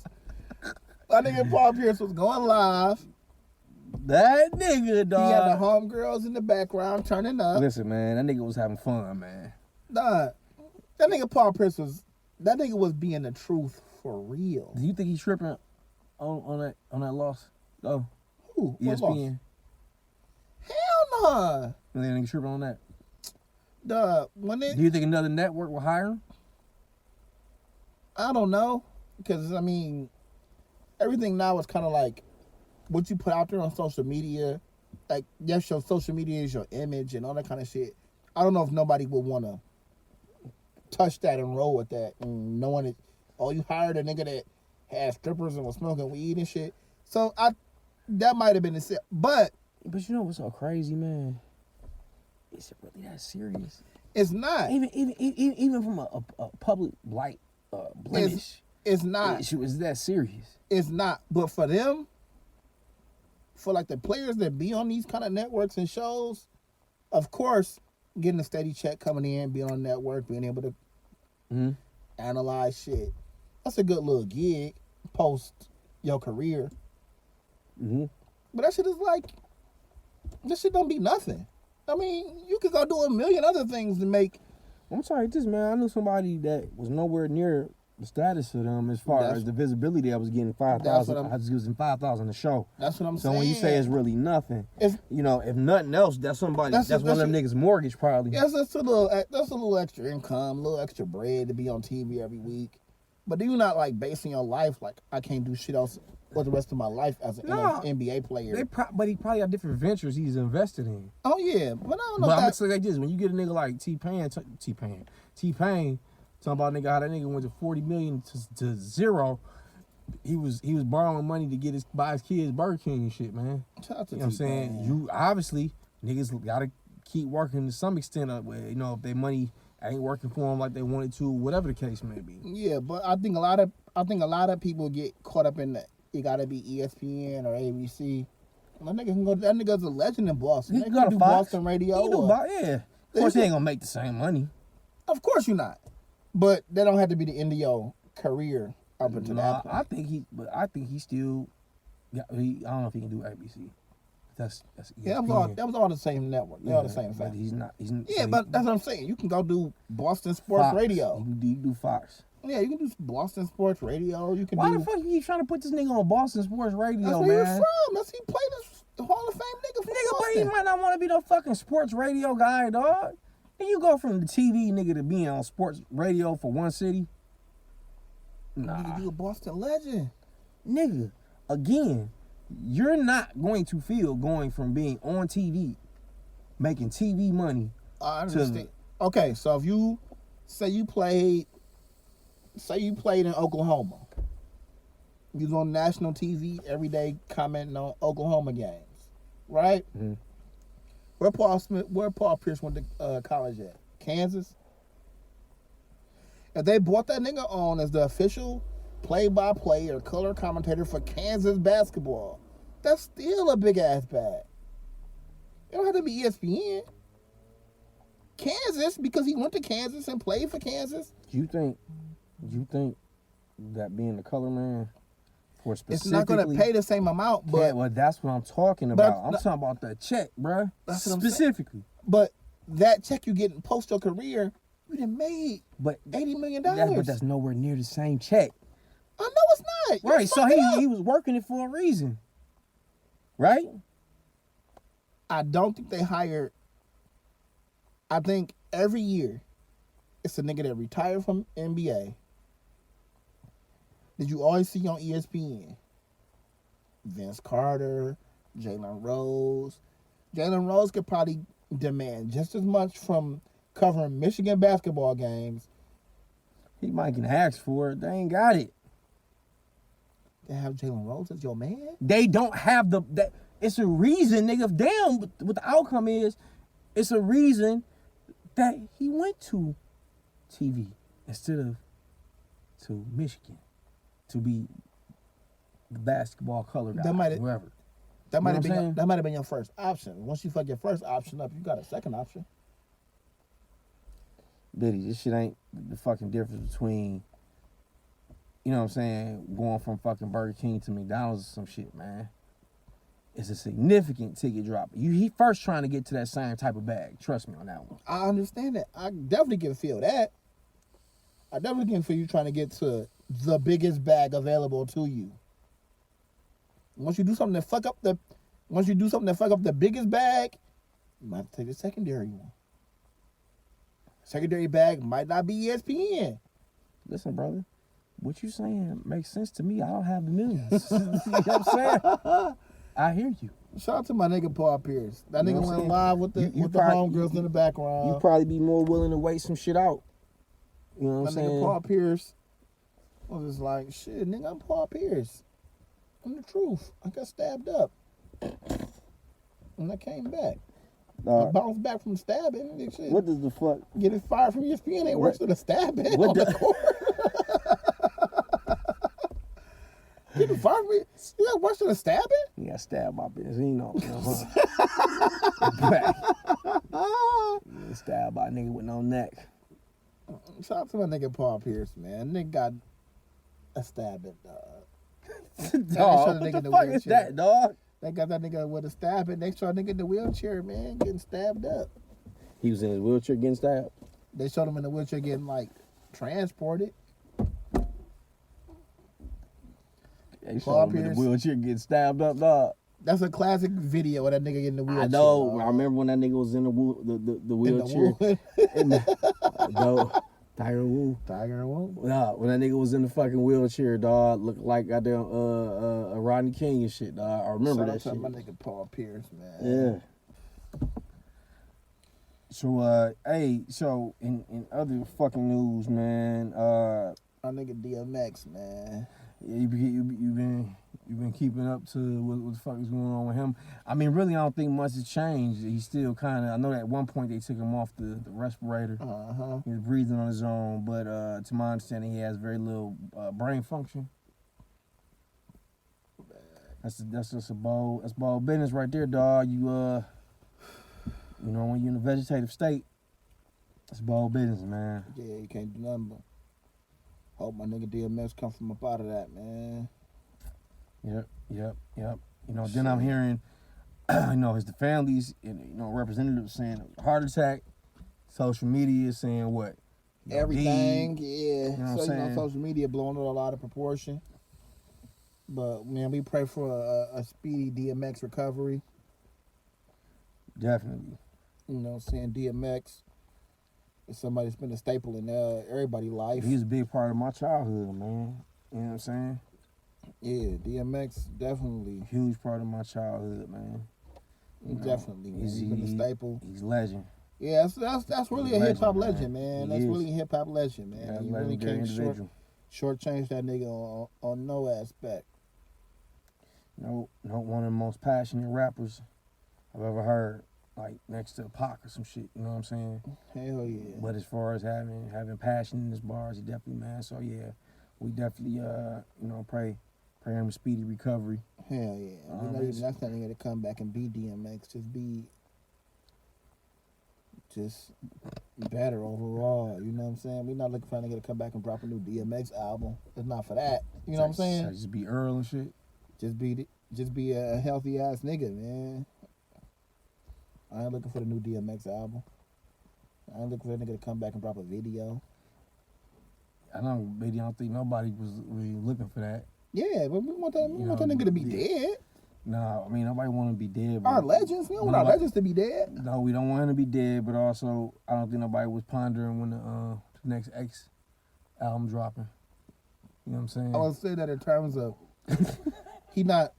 Speaker 1: My nigga Paul Pierce was going live.
Speaker 2: That nigga, dog.
Speaker 1: He had the homegirls in the background turning up.
Speaker 2: Listen, man, that nigga was having fun, man.
Speaker 1: Dog, that nigga Paul Pierce was being the truth for real.
Speaker 2: Do you think he's tripping on that loss? Oh,
Speaker 1: who?
Speaker 2: ESPN.
Speaker 1: Hell no.
Speaker 2: You think nigga tripping on that?
Speaker 1: Dog,
Speaker 2: do you think another network will hire him?
Speaker 1: I don't know, because I mean, everything now is kind of like what you put out there on social media. Like, yes, your social media is your image and all that kind of shit. I don't know if nobody would want to touch that and roll with that. And knowing it, you hired a nigga that had strippers and was smoking weed and shit. So that might have been the but
Speaker 2: you know what's so crazy, man? Is it really that serious?
Speaker 1: It's not.
Speaker 2: Even from a public blemish.
Speaker 1: It's not.
Speaker 2: Is that serious?
Speaker 1: It's not. But for them, for like the players that be on these kind of networks and shows, of course, getting a steady check coming in, being on network, being able to analyze shit. That's a good little gig post your career.
Speaker 2: Mm-hmm.
Speaker 1: But that shit is like, this shit don't be nothing. I mean, you could go do a million other things to make.
Speaker 2: I'm sorry, man. I knew somebody that was nowhere near the status of them as far as the visibility I was getting. 5,000. I was using 5,000 a show.
Speaker 1: That's what I'm saying.
Speaker 2: So when you say it's really nothing, if nothing else, that's somebody. That's one of them niggas' mortgage probably.
Speaker 1: Yes, that's a little extra income, a little extra bread to be on TV every week. But you're not like basing your life like I can't do shit else for the rest of my life as an NBA player.
Speaker 2: But he probably got different ventures he's invested in.
Speaker 1: Oh yeah, but I don't know.
Speaker 2: But I'm gonna say like this: when you get a nigga like T-Pain, talking about nigga how that nigga went to 40 million to zero. He was borrowing money to buy his kids Burger King and shit, man.
Speaker 1: Shout out to
Speaker 2: you know what I'm saying? You obviously niggas gotta keep working to some extent of where if their money ain't working for them like they wanted to, whatever the case may be.
Speaker 1: Yeah, but I think a lot of people get caught up in that. You gotta be ESPN or ABC. That nigga can go. That nigga's a legend in Boston.
Speaker 2: He can go to Fox.
Speaker 1: Boston radio.
Speaker 2: Yeah. Of course, he ain't gonna make the same money.
Speaker 1: Of course you're not. But that don't have to be the end of your career up until that point.
Speaker 2: I think he still. I don't know if he can do ABC. That's ESPN.
Speaker 1: Yeah, that was all the same network. They're all the same thing.
Speaker 2: But he's not.
Speaker 1: But that's what I'm saying. You can go do Boston Sports
Speaker 2: Fox.
Speaker 1: Radio.
Speaker 2: You do Fox.
Speaker 1: Yeah, you can do Boston Sports Radio. You can.
Speaker 2: Why the fuck you keep trying to put this nigga on Boston Sports Radio,
Speaker 1: that's where you're from. That's he played the Hall of Fame nigga from Boston.
Speaker 2: But he might not want to be no fucking sports radio guy, dog. And you go from the TV nigga to being on sports radio for one city. Nah.
Speaker 1: You a Boston legend,
Speaker 2: nigga. Again, you're not going to feel going from being on TV, making TV money.
Speaker 1: I understand. Okay, so if you say you played in Oklahoma, you was on national TV every day commenting on Oklahoma games, right?
Speaker 2: Mm-hmm.
Speaker 1: Where Paul Pierce went to college at? Kansas. If they brought that nigga on as the official play-by-play or color commentator for Kansas basketball, that's still a big-ass bag. It don't have to be ESPN. Kansas, because he went to Kansas and played for Kansas.
Speaker 2: You think that being the color man for specifically...
Speaker 1: It's not going to pay the same amount, but...
Speaker 2: Yeah, well, that's what I'm talking about. I'm talking about that check, bruh.
Speaker 1: That's what
Speaker 2: specifically.
Speaker 1: But that check you get in post your career, you done made $80 million.
Speaker 2: But that's nowhere near the same check.
Speaker 1: I know it's not.
Speaker 2: Right, so he was working it for a reason. Right?
Speaker 1: I don't think they hired... I think every year, it's a nigga that retired from NBA that you always see on ESPN. Vince Carter, Jalen Rose. Jalen Rose could probably demand just as much from covering Michigan basketball games.
Speaker 2: He might can ask for it. They ain't got it.
Speaker 1: They have Jalen Rose as your man?
Speaker 2: They don't have that. It's a reason, nigga. Damn, what the outcome is, it's a reason that he went to TV instead of to Michigan to be the basketball color guy, whoever.
Speaker 1: That might have been your first option. Once you fuck your first option up, you got a second option.
Speaker 2: Bitty, this shit ain't the fucking difference between, you know what I'm saying, going from fucking Burger King to McDonald's or some shit, man. It's a significant ticket drop. He first trying to get to that same type of bag. Trust me on that one.
Speaker 1: I understand that. I definitely can feel that. I definitely can feel you trying to get to the biggest bag available to you. Once you do something that fuck up the biggest bag, you might have to take the secondary one. Secondary bag might not be ESPN.
Speaker 2: Listen, brother, what you saying makes sense to me. I don't have the millions. You know what I'm saying? I hear you.
Speaker 1: Shout out to my nigga Paul Pierce. That nigga went live with the homegirls in the background.
Speaker 2: You probably be more willing to wait some shit out. You know what I'm saying?
Speaker 1: Nigga Paul Pierce was just like, shit, nigga, I'm Paul Pierce. I'm the truth. I got stabbed up. And I came back. I bounced back from stabbing. And shit.
Speaker 2: What does the fuck?
Speaker 1: Getting fired from ESPN ain't worse than a stabbing on the court. You fired me. You got worse than a stabbing?
Speaker 2: He got stabbed by Benzino. He got stabbed by a nigga with no neck.
Speaker 1: Shout out to my nigga Paul Pierce, man. Nigga got a stabbing, dog.
Speaker 2: Dog, what the fuck is that, dog?
Speaker 1: They got that nigga with a stabbing. They saw a nigga in the wheelchair, man, getting stabbed up.
Speaker 2: He was in his wheelchair getting stabbed?
Speaker 1: They showed him in the wheelchair getting, like, transported.
Speaker 2: They showed him in the wheelchair getting stabbed up, dog.
Speaker 1: That's a classic video of that nigga in the wheelchair.
Speaker 2: I know. I remember when that nigga was in the wheelchair. Tiger Woo. Nah, when that nigga was in the fucking wheelchair, dog, looked like goddamn Rodney King and shit, dog. I remember that shit.
Speaker 1: My nigga Paul Pierce, man.
Speaker 2: Yeah. So so in other fucking news, man,
Speaker 1: my nigga DMX, man.
Speaker 2: Yeah, you been keeping up to what the fuck is going on with him. I mean, really, I don't think much has changed. He's still kind of. I know that at one point they took him off the respirator. He was breathing on his own, but to my understanding, he has very little brain function. That's just a bold business right there, dog. You know, when you're in a vegetative state, it's bold business, man.
Speaker 1: Yeah, you can't do nothing but hope my nigga DMX come from up out of that, man.
Speaker 2: Yep. You know, then I'm hearing, you know, the families, you know, representatives saying heart attack, social media saying what?
Speaker 1: Everything, yeah.
Speaker 2: You know what I'm saying?
Speaker 1: Social media blowing it all out of proportion. But, man, we pray for a speedy DMX recovery.
Speaker 2: Definitely.
Speaker 1: You know what I'm saying? DMX is somebody that's been a staple in everybody's life.
Speaker 2: He's a big part of my childhood, man. You know what I'm saying?
Speaker 1: Yeah, DMX definitely.
Speaker 2: Huge part of my childhood, man.
Speaker 1: Definitely, man. He's been a staple.
Speaker 2: He's a legend.
Speaker 1: Yeah, that's really a hip hop legend, man. That's really a hip hop legend, man.
Speaker 2: Yeah,
Speaker 1: you really can't shortchange that nigga on no aspect.
Speaker 2: No, one of the most passionate rappers I've ever heard. Like next to Pac or some shit, you know what I'm saying?
Speaker 1: Hell yeah.
Speaker 2: But as far as having passion in his bars, he definitely, man. So yeah, we definitely you know, pray him a speedy recovery.
Speaker 1: Hell yeah. We're not even asking that nigga to come back and be DMX. Just better overall. You know what I'm saying? We're not looking for a nigga to come back and drop a new DMX album. It's not for that. You know what I'm saying?
Speaker 2: Just be Earl and shit.
Speaker 1: Just be a healthy ass nigga, man. I ain't looking for the new DMX album. I ain't looking for that nigga to come back and drop a video.
Speaker 2: I don't think nobody was really looking for that.
Speaker 1: Yeah, but we want that nigga to be dead.
Speaker 2: No, I mean, nobody want to be dead.
Speaker 1: Our legends, we don't want our legends to be dead.
Speaker 2: No, we don't want him to be dead, but also, I don't think nobody was pondering when the next X album dropping. You know what I'm saying?
Speaker 1: I would say that in terms of, we're not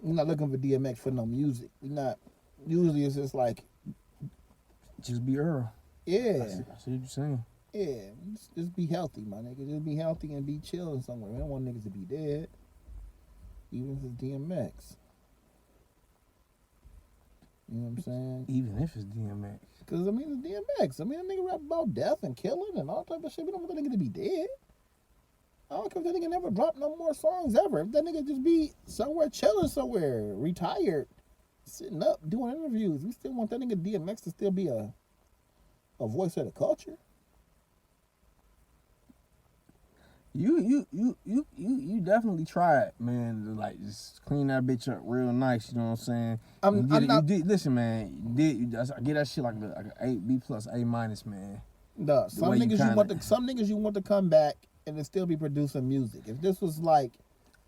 Speaker 1: looking for DMX for no music. Usually it's just like,
Speaker 2: just be Earl.
Speaker 1: Yeah.
Speaker 2: I see what you're saying.
Speaker 1: Yeah, just be healthy, my nigga. Just be healthy and be chilling somewhere. We don't want niggas to be dead. Even if it's DMX. You know what I'm saying?
Speaker 2: Even if it's DMX.
Speaker 1: Because, I mean, it's DMX. I mean, a nigga rap about death and killing and all type of shit. We don't want that nigga to be dead. I don't care if that nigga never drop no more songs ever. If that nigga just be somewhere chilling somewhere, retired, sitting up, doing interviews, we still want that nigga DMX to still be a voice of the culture.
Speaker 2: You definitely tried, man, to like just clean that bitch up real nice. You know what I'm saying? Listen, man. I get that shit like an B+, A-, man.
Speaker 1: No, some niggas you want to come back and then still be producing music. If this was like,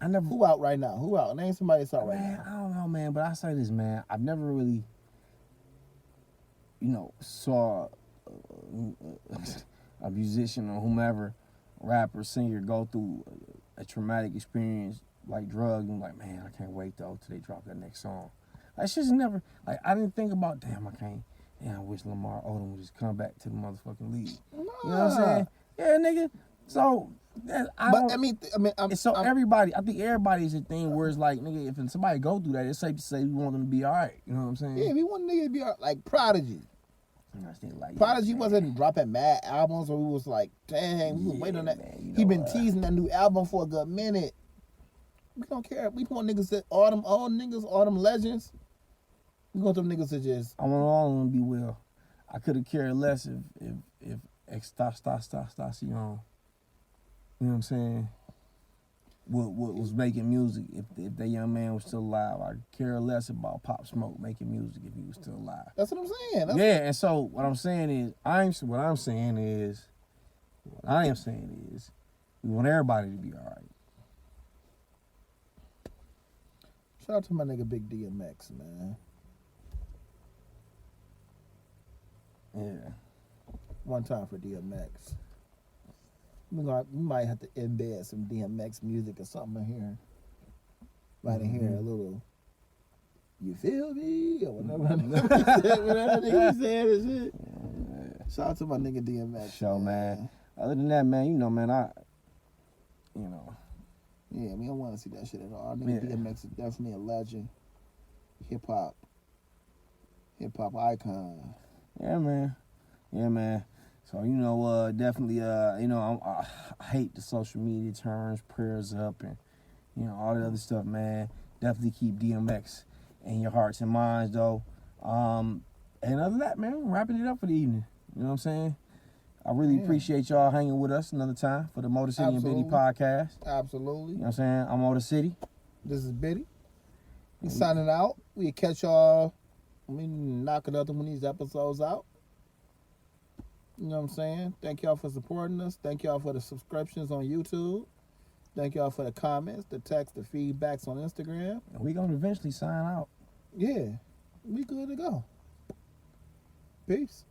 Speaker 1: who out right now? Who out? Name somebody that's out right now.
Speaker 2: I don't know, man. But I say this, man. I've never really, saw a musician or whomever, rapper, singer, go through a traumatic experience like drugs and like, man, I can't wait though till they drop that next song. Like, shit's never, like, I didn't think about, I wish Lamar Odom would just come back to the motherfucking league.
Speaker 1: Nah.
Speaker 2: You know what I'm saying? Yeah, nigga. So, everybody, I think everybody's a thing where it's like, nigga, if somebody go through that, it's safe to say we want them to be all right. You know what I'm saying?
Speaker 1: Yeah, we want niggas to be all right. Like Prodigy. Prodigy wasn't dropping mad albums, so we was like, dang, we was waiting on that. Man, he been teasing that new album for a good minute. We don't care. We want niggas that all them old niggas, all them legends. We want them niggas to just.
Speaker 2: I want all of them to be well. I could have cared less if Extacion, you know what I'm saying, what was making music if that young man was still alive. I care less about Pop Smoke making music if he was still alive.
Speaker 1: That's what I'm saying.
Speaker 2: Yeah, and so what I am saying is we want everybody to be all right.
Speaker 1: Shout out to my nigga Big DMX, man.
Speaker 2: Yeah.
Speaker 1: One time for DMX. We might have to embed some DMX music or something in here. Might in here a little. You feel me? Or whatever he said and shit.
Speaker 2: Yeah.
Speaker 1: Shout out to my nigga DMX.
Speaker 2: Show, man. Other than that, man, you know, man,
Speaker 1: Yeah, we don't want to see that shit at all. Nigga DMX is definitely a legend. Hip hop icon.
Speaker 2: Yeah, man. So, you know, definitely, you know, I hate the social media terms, prayers up, and, you know, all the other stuff, man. Definitely keep DMX in your hearts and minds, though. And other than that, man, we're wrapping it up for the evening. You know what I'm saying? I really appreciate y'all hanging with us another time for the MotorCity and Bitty podcast.
Speaker 1: Absolutely.
Speaker 2: You know what I'm saying? I'm MotorCity.
Speaker 1: This is Bitty. We signing out. We catch y'all. Knock another one of these episodes out. You know what I'm saying? Thank y'all for supporting us. Thank y'all for the subscriptions on YouTube. Thank y'all for the comments, the text, the feedbacks on Instagram.
Speaker 2: We gonna eventually sign out.
Speaker 1: Yeah. We good to go. Peace.